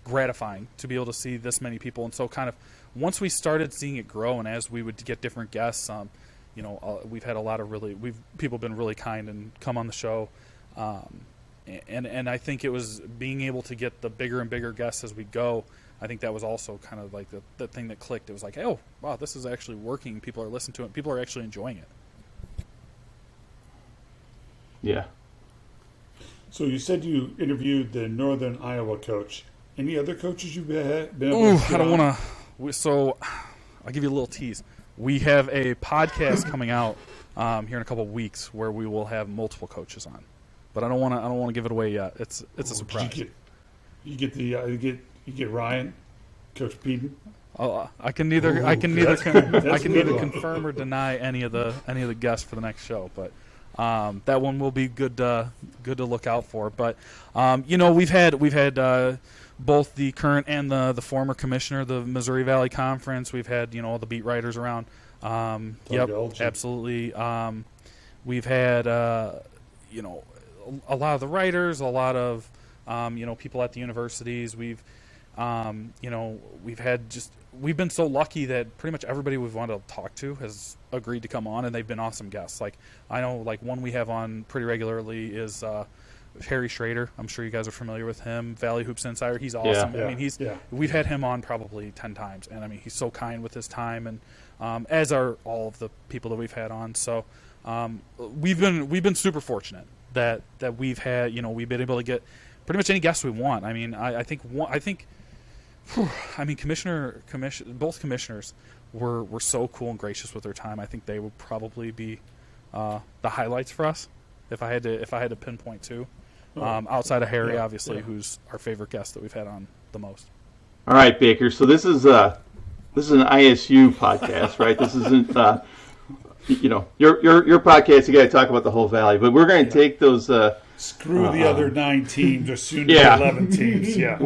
gratifying to be able to see this many people. And so kind of once we started seeing it grow and as we would get different guests, we've had a lot of people have been really kind and come on the show. And I think it was being able to get the bigger and bigger guests as we go. I think that was also kind of like the thing that clicked. It was like, hey, oh, wow, this is actually working. People are listening to it. People are actually enjoying it. Yeah. So you said you interviewed the Northern Iowa coach. Any other coaches you've been able to I don't want to. So I'll give you a little tease. We have a podcast coming out here in a couple of weeks where we will have multiple coaches on. But I don't want to give it away yet. It's a surprise. You get Ryan, Coach Peden. I can neither confirm or deny any of the guests for the next show, but that one will be good to look out for. But we've had both the current and the former commissioner of the Missouri Valley Conference. We've had all the beat writers around. Yep, absolutely. We've had a lot of the writers, a lot of people at the universities. We've we've been so lucky that pretty much everybody we've wanted to talk to has agreed to come on, and they've been awesome guests. Like I know, one we have on pretty regularly is Harry Schrader. I'm sure you guys are familiar with him. Valley Hoops Insider. He's awesome. Yeah. I mean, we've had him on probably 10 times, and I mean, he's so kind with his time, and as are all of the people that we've had on. So we've been super fortunate that we've had, we've been able to get pretty much any guests we want. I mean, I think both commissioners were so cool and gracious with their time. I think they would probably be the highlights for us if I had to pinpoint two. Outside of Harry, obviously, who's our favorite guest that we've had on the most. All right, Baker. So this is an ISU podcast, right? This isn't your podcast. You got to talk about the whole valley, but we're going to take those. Screw the other 9 teams, or soon to be 11 teams. Yeah,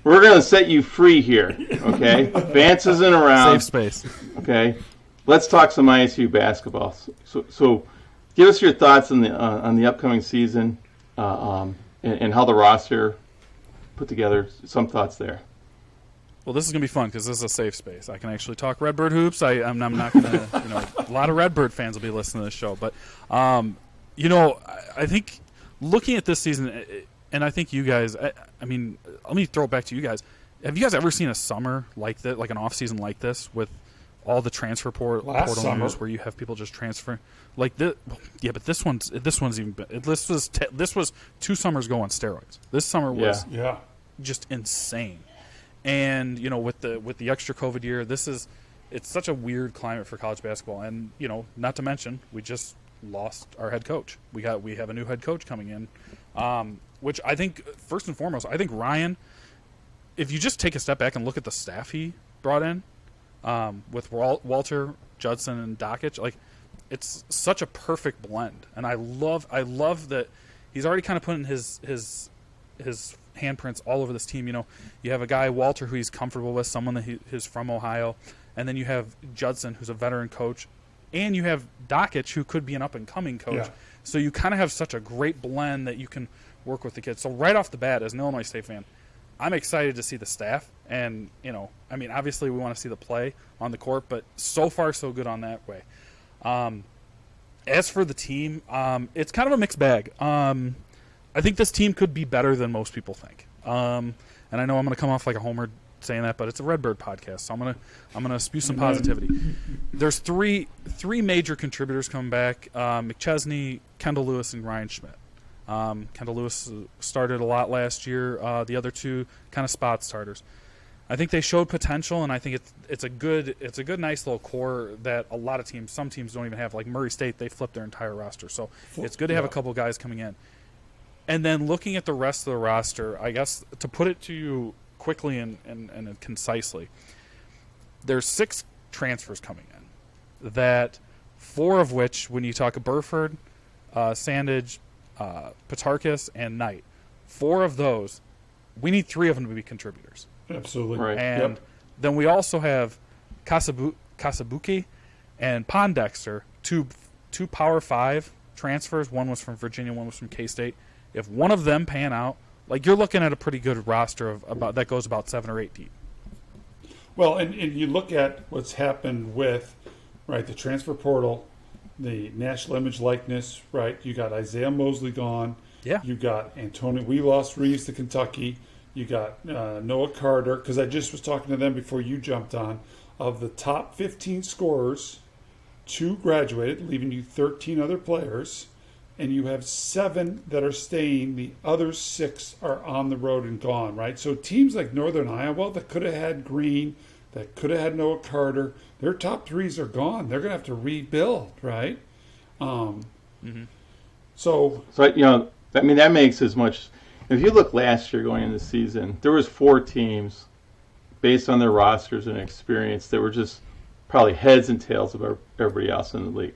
we're going to set you free here. Okay, Vance isn't around. Safe space. Okay, let's talk some ISU basketball. So give us your thoughts on the upcoming season. And how the roster put together, some thoughts there. Well, this is going to be fun because this is a safe space. I can actually talk Redbird hoops. I'm not going to, a lot of Redbird fans will be listening to this show. But, I think looking at this season, and I think you guys, I mean, let me throw it back to you guys. Have you guys ever seen a summer like that, like an off season like this with all the transfer portal news where you have people just transferring like this? Yeah, but this one's even better. This was 2 summers ago on steroids. This summer was just insane. And with the extra COVID year, it's such a weird climate for college basketball. And not to mention we just lost our head coach. We have a new head coach coming in, which I think first and foremost, I think Ryan, if you just take a step back and look at the staff he brought in. With Walter, Judson, and Dockich, like it's such a perfect blend, and I love that he's already kind of putting his handprints all over this team. You have a guy Walter who he's comfortable with, someone that who's from Ohio, and then you have Judson who's a veteran coach, and you have Dockich who could be an up and coming coach. Yeah. So you kind of have such a great blend that you can work with the kids. So right off the bat, as an Illinois State fan, I'm excited to see the staff, and I mean, obviously we want to see the play on the court, but so far so good on that way. As for the team, it's kind of a mixed bag. I think this team could be better than most people think, and I know I'm going to come off like a homer saying that, but it's a Redbird podcast, so I'm gonna spew some positivity. There's three major contributors coming back: McChesney, Kendall Lewis, and Ryan Schmidt. Kendall Lewis started a lot last year. The other 2 kind of spot starters. I think they showed potential, and I think it's a good nice little core that a lot of some teams don't even have. Like Murray State, they flipped their entire roster, so it's good to have a couple guys coming in. And then looking at the rest of the roster, I guess to put it to you quickly and concisely, there's 6 transfers coming in. That 4 of which, when you talk of Burford, Sandage, Patarkis, and Knight. 4 of those, we need 3 of them to be contributors. Absolutely. Right. And then we also have Kasabuki and Pondexter, two Power 5 transfers. One was from Virginia, one was from K-State. If one of them pan out, like, you're looking at a pretty good roster of that goes about 7 or 8 deep. Well, and you look at what's happened with, right, the transfer portal, the national image likeness, right? You got Isaiah Mosley gone. Yeah. You got Antonio. We lost Reeves to Kentucky. You got Noah Carter, because I just was talking to them before you jumped on. Of the top 15 scorers, 2 graduated, leaving you 13 other players, and you have 7 that are staying. The other 6 are on the road and gone, right? So teams like Northern Iowa that could have had Green, that could have had Noah Carter, their top 3s are gone. They're going to have to rebuild, right? So, I mean, that makes as much. If you look last year going into the season, there was 4 teams based on their rosters and experience that were just probably heads and tails of everybody else in the league.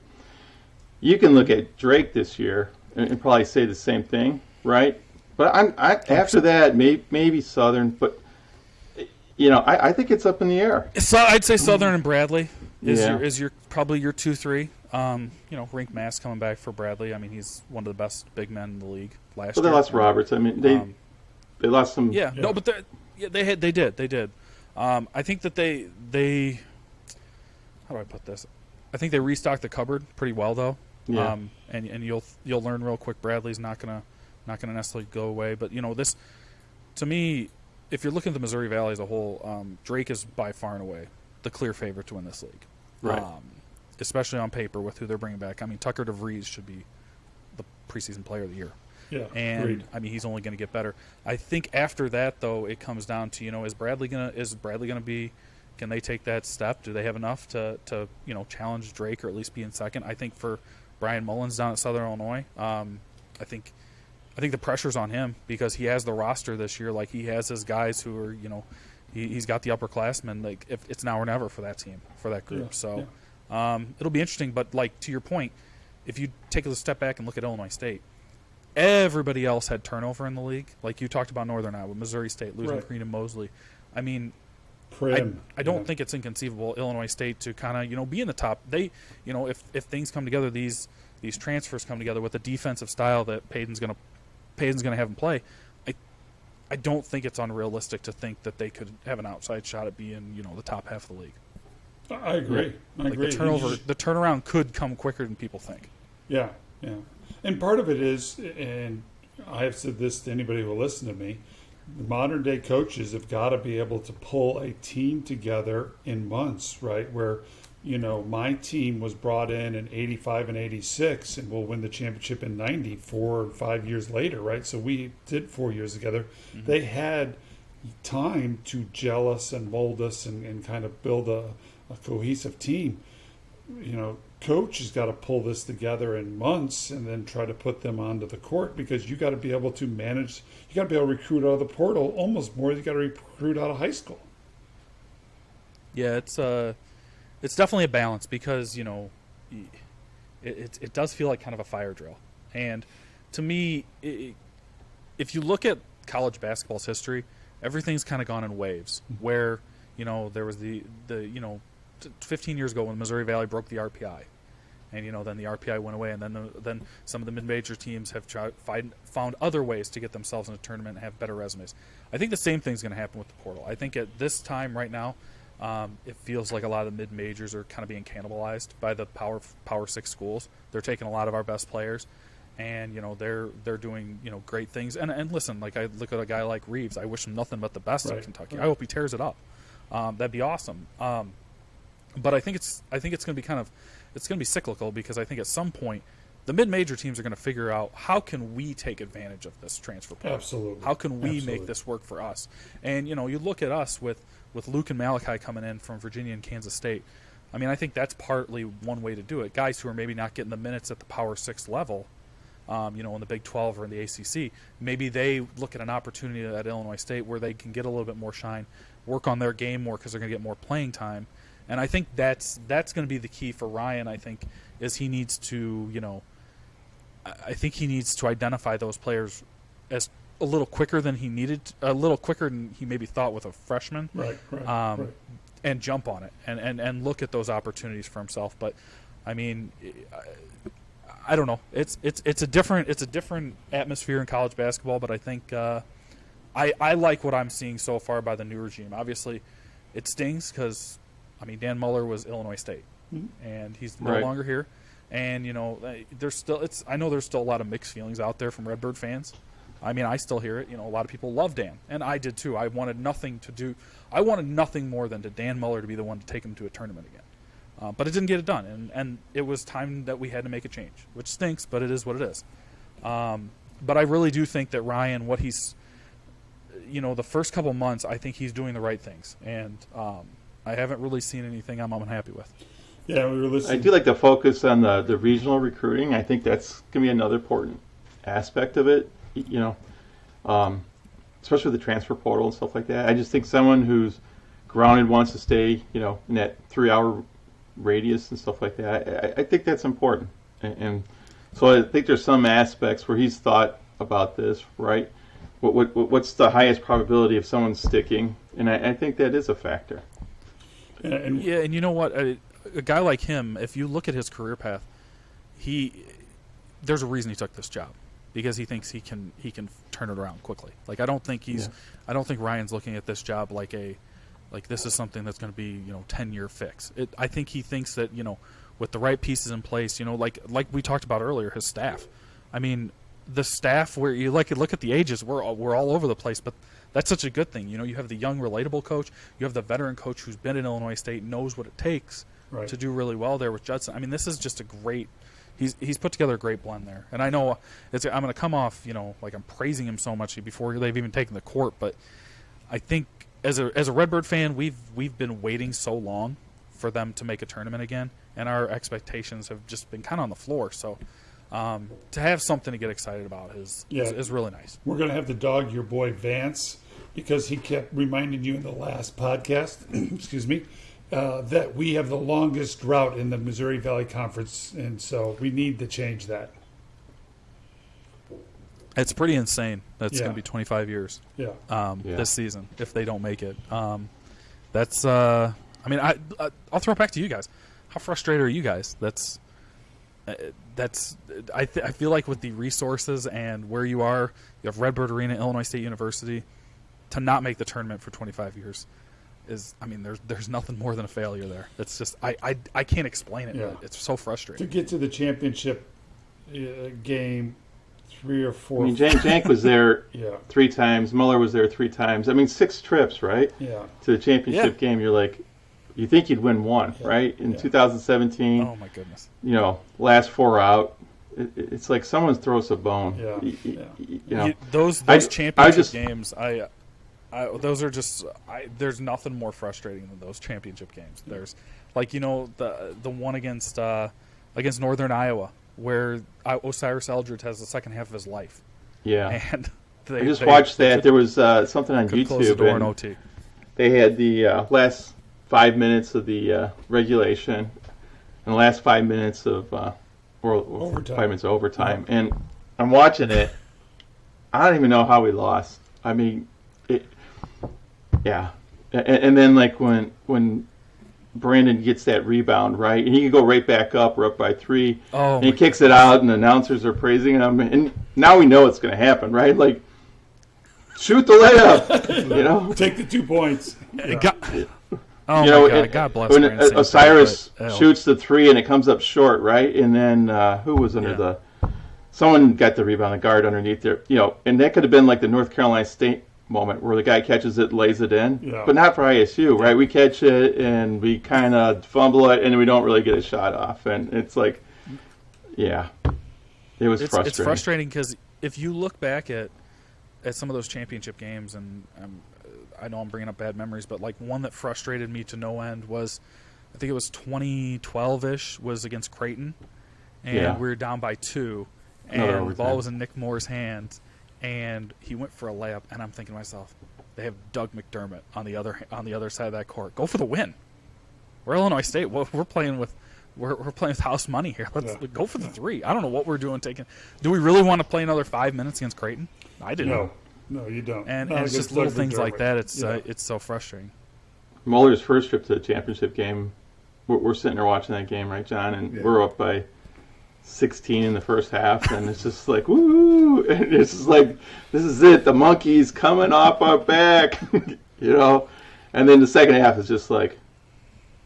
You can look at Drake this year and probably say the same thing, right? But after that, maybe Southern, but I think it's up in the air. So I'd say Southern and Bradley is your probably your 2-3. Rink Mass coming back for Bradley. I mean, he's one of the best big men in the league last year. Well, they lost Roberts. I mean, they lost some. Yeah, no, but they did. I think that they how do I put this? I think they restocked the cupboard pretty well though. Yeah. And you'll learn real quick. Bradley's not gonna necessarily go away, but this to me, if you're looking at the Missouri Valley as a whole, Drake is by far and away the clear favorite to win this league. Right. Especially on paper with who they're bringing back. I mean, Tucker DeVries should be the preseason player of the year. yeah. And Agreed. I mean, he's only going to get better. I think after that, though, it comes down to is Bradley gonna be? Can they take that step? Do they have enough to challenge Drake or at least be in second? I think for Brian Mullins down at Southern Illinois, I think the pressure's on him because he has the roster this year. Like, he has his guys who are he's got the upperclassmen. Like, if it's now or never for that team, for that group. Yeah, So it'll be interesting. But like, to your point, if you take a step back and look at Illinois State, everybody else had turnover in the league. Like you talked about Northern Iowa, Missouri State losing Right. Green and Mosley. I mean, Prim, I don't think it's inconceivable Illinois State to kind of be in the top. They if things come together, these transfers come together with a defensive style that Payton's gonna have them play. I don't think it's unrealistic to think that they could have an outside shot at being the top half of the league. I agree. I Like agree. the turnaround could come quicker than people think. Yeah, yeah. And part of it is, and I have said this to anybody who will listen to me, the modern day coaches have got to be able to pull a team together in months, right? Where, my team was brought in 85 and 86 and will win the championship in 90, 4 or 5 years later, right? So we did 4 years together. Mm-hmm. They had time to gel us and mold us and kind of build a cohesive team. Coach has got to pull this together in months and then try to put them onto the court because you got to be able to manage. You got to be able to recruit out of the portal almost more than you got to recruit out of high school. Yeah, it's definitely a balance because it does feel like kind of a fire drill. And to me, if you look at college basketball's history, everything's kind of gone in waves. Where there was the 15 years ago when Missouri Valley broke the RPI. And then the RPI went away, and then some of the mid-major teams have found other ways to get themselves in a tournament and have better resumes. I think the same thing's going to happen with the portal. I think at this time right now, it feels like a lot of the mid-majors are kind of being cannibalized by the Power 6 schools. They're taking a lot of our best players, and they're doing great things. And listen, like I look at a guy like Reeves, I wish him nothing but the best in Kentucky. Right. I hope he tears it up. That'd be awesome. But I think it's going to be it's going to be cyclical because I think at some point the mid-major teams are going to figure out how can we take advantage of this transfer portal. Absolutely. How can we make this work for us? And you look at us with Luke and Malachi coming in from Virginia and Kansas State. I mean, I think that's partly one way to do it. Guys who are maybe not getting the minutes at the Power 6 level, in the Big 12 or in the ACC, maybe they look at an opportunity at Illinois State where they can get a little bit more shine, work on their game more because they're going to get more playing time. And I think that's going to be the key for Ryan, I think, is he needs to, I think he needs to identify those players as a little quicker than he maybe thought with a freshman, Right. and jump on it and look at those opportunities for himself. But I mean, I don't know. It's a different atmosphere in college basketball. But I think I like what I'm seeing so far by the new regime. Obviously, it stings because I mean Dan Muller was Illinois State, and he's no longer here. And there's still I know there's still a lot of mixed feelings out there from Redbird fans. I mean, I still hear it. A lot of people love Dan, and I did too. I wanted nothing more than Dan Muller to be the one to take him to a tournament again. But it didn't get it done, and it was time that we had to make a change, which stinks, but it is what it is. But I really do think that Ryan, what he's, the first couple months, I think he's doing the right things, and I haven't really seen anything I'm unhappy with. Yeah, we were listening. I do like the focus on the regional recruiting. I think that's going to be another important aspect of it. Especially with the transfer portal and stuff like that. I just think someone who's grounded wants to stay, in that 3-hour radius and stuff like that. I think that's important, and so I think there's some aspects where he's thought about this, right? What's the highest probability of someone sticking? And I think that is a factor. And you know what? A guy like him, if you look at his career path, there's a reason he took this job. Because he thinks he can turn it around quickly. Like I don't think Ryan's looking at this job like this is something that's going to be 10-year fix. I think he thinks that with the right pieces in place, like we talked about earlier, his staff. I mean, the staff where you look at the ages, we're all over the place, but that's such a good thing. You have the young, relatable coach, you have the veteran coach who's been in Illinois State, knows what it takes to do really well there with Judson. I mean, this is just a great. He's put together a great blend there, and I know I'm going to come off like I'm praising him so much before they've even taken the court, but I think as a Redbird fan, we've been waiting so long for them to make a tournament again, and our expectations have just been kind of on the floor. So to have something to get excited about is really nice. We're going to have to dog your boy Vance because he kept reminding you in the last podcast, excuse me, that we have the longest route in the Missouri Valley Conference, and so we need to change that. It's pretty insane. That's going to be 25 years. This season if they don't make it. That's. I mean, I'll throw it back to you guys. How frustrated are you guys? I feel like with the resources and where you are, you have Redbird Arena, Illinois State University, to not make the tournament for 25 years. There's nothing more than a failure there. It's just I can't explain it. But it's so frustrating to get to the championship game 3 or 4. I mean, Jank was there 3 times. Muller was there 3 times. I mean, 6 trips, right? Yeah. To the championship game, you're like, you think you'd win 1, right? In 2017. Oh my goodness. Last 4 out. It's like someone throws a bone. Those championship games, those are just. There's nothing more frustrating than those championship games. There's, the one against Northern Iowa, where Osiris Eldridge has the second half of his life. Yeah, and I just watched that. There was something on YouTube. Close the door in OT. They had the last 5 minutes of the regulation and the last 5 minutes of overtime. 5 minutes of overtime, and I'm watching it. I don't even know how we lost. I mean. And then when Brandon gets that rebound, right, and he can go right back up. We're up by 3, and he kicks it out, and the announcers are praising him, and now we know it's going to happen, right? Like, shoot the layup, take the 2 points. God bless. When Osiris shoots the 3 and it comes up short, right, and then who was under someone got the rebound, the guard underneath there, and that could have been like the North Carolina State moment where the guy catches it, lays it in, but not for ISU, right? We catch it and we kind of fumble it, and we don't really get a shot off, and it's like, it was frustrating. It's frustrating because if you look back at some of those championship games, and I know I'm bringing up bad memories, but like one that frustrated me to no end was, I think it was 2012-ish, was against Creighton, and we were down by 2, and the ball was in Nick Moore's hands. And he went for a layup, and I'm thinking to myself, they have Doug McDermott on the other side of that court. Go for the win. We're Illinois State. We're playing with we're playing with house money here. Let's go for the 3. I don't know what we're doing. Do we really want to play another 5 minutes against Creighton? I didn't. No, you don't. And it's just little things like that. It's so frustrating. Muller's first trip to the championship game, we're sitting there watching that game, right, John? And we're up by 16 in the first half, and it's just like, woo! And it's just like, this is it. The monkey's coming off our back, And then the second half is just like,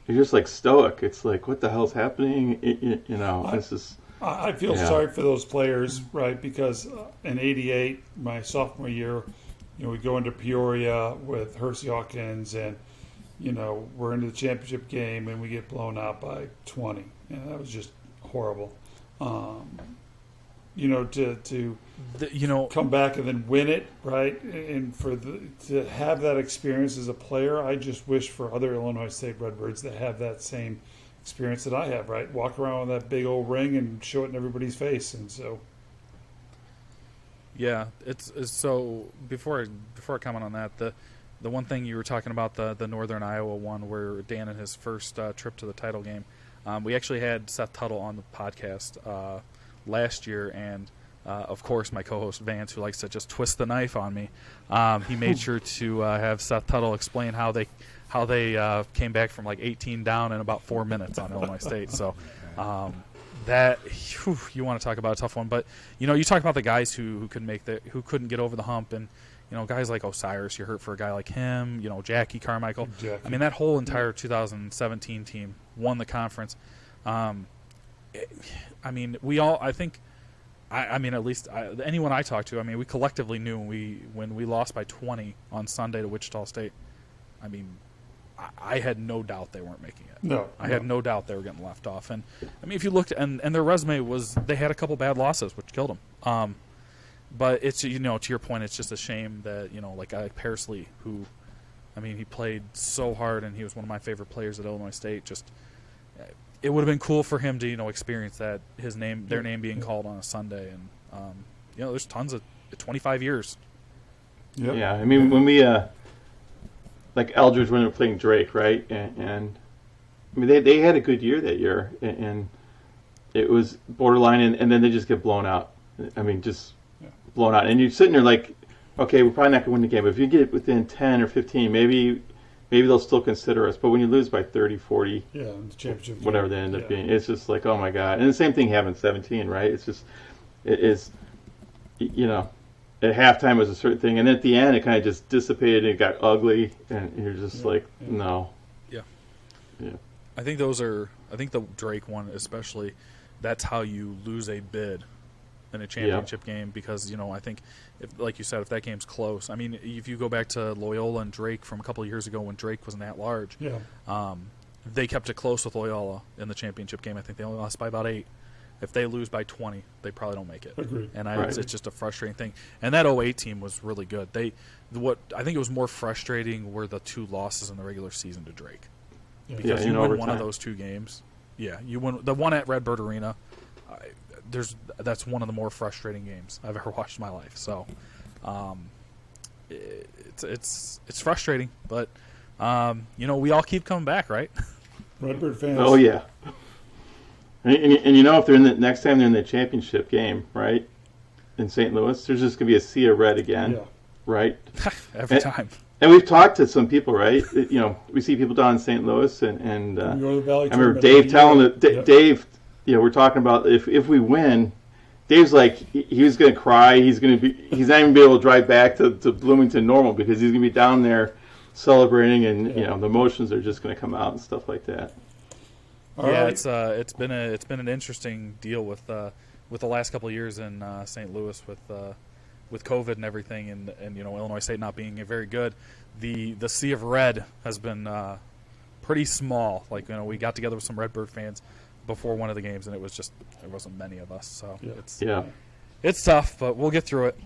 you're just like stoic. It's like, what the hell's happening? It's just. I feel sorry for those players, right? Because in '88, my sophomore year, we go into Peoria with Hersey Hawkins, and we're into the championship game, and we get blown out by 20, and that was just horrible. To come back and then win it, right? And to have that experience as a player, I just wish for other Illinois State Redbirds to have that same experience that I have, right? Walk around with that big old ring and show it in everybody's face, and so. Yeah, it's so before I comment on that, the one thing you were talking about, the Northern Iowa one where Dan in his first trip to the title game, we actually had Seth Tuttle on the podcast last year, and of course my co-host Vance, who likes to just twist the knife on me, he made sure to have Seth Tuttle explain how they came back from like 18 down in about 4 minutes on Illinois State. So you want to talk about a tough one. But you talk about the guys who couldn't get over the hump, and guys like Osiris, you're hurt for a guy like him. Jackie Carmichael. I mean, that whole entire 2017 team won the conference. At least anyone I talked to, we collectively knew when we lost by 20 on Sunday to Wichita State. I had no doubt they weren't making it. I had no doubt they were getting left off. And if you looked, and their resume was, they had a couple bad losses, which killed them. But it's, to your point, it's just a shame that, like Parsley, who, he played so hard, and he was one of my favorite players at Illinois State. Just, it would have been cool for him to, experience that, their name being called on a Sunday. And, there's tons of 25 years. Yep. Yeah, when we, like Eldridge when they were playing Drake, right? And they had a good year that year, and it was borderline, and then they just get blown out. Blown out. And you're sitting there like, okay, we're probably not going to win the game, but if you get within 10 or 15, maybe they'll still consider us. But when you lose by 30, 40, the championship whatever they end up being, it's just like, oh my God. And the same thing happened in 17, right? It's just, it is, at halftime it was a certain thing, and then at the end it kind of just dissipated and it got ugly, and you're just no. Yeah. I think the Drake one especially, that's how you lose a bid in a championship game, because I think, like you said, if that game's close, if you go back to Loyola and Drake from a couple of years ago when Drake was an at-large, they kept it close with Loyola in the championship game. I think they only lost by about 8. If they lose by 20, they probably don't make it. Agreed. And it's just a frustrating thing. And that 08 team was really good. What I think it was more frustrating were the 2 losses in the regular season to Drake. Because you win one of those 2 games. Yeah, you win the one at Redbird Arena. That's one of the more frustrating games I've ever watched in my life. So, it's frustrating, but we all keep coming back, right? Redbird fans. Oh yeah. And if they're next time they're in the championship game, right, in St. Louis, there's just gonna be a sea of red again, right? Every time. And we've talked to some people, right? We see people down in St. Louis, and I remember Dave telling Dave, we're talking about if we win, Dave's like he was gonna cry. He's not even gonna be able to drive back to Bloomington normal because he's gonna be down there celebrating, and the emotions are just gonna come out and stuff like that. It's been an interesting deal with the last couple of years in St. Louis with COVID and everything, and Illinois State not being very good. The sea of red has been pretty small. Like we got together with some Redbird fans before one of the games, and there wasn't many of us. So it's tough, but we'll get through it.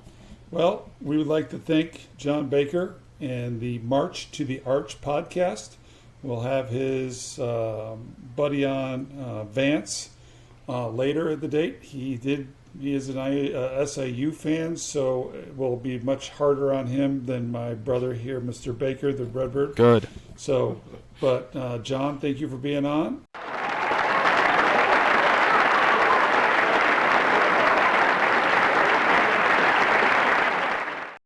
Well, we would like to thank John Baker and the March to the Arch podcast. We'll have his buddy on, Vance, later at the date. He is an SIU fan, so it will be much harder on him than my brother here, Mr. Baker, the Redbird. Good. So, but John, thank you for being on.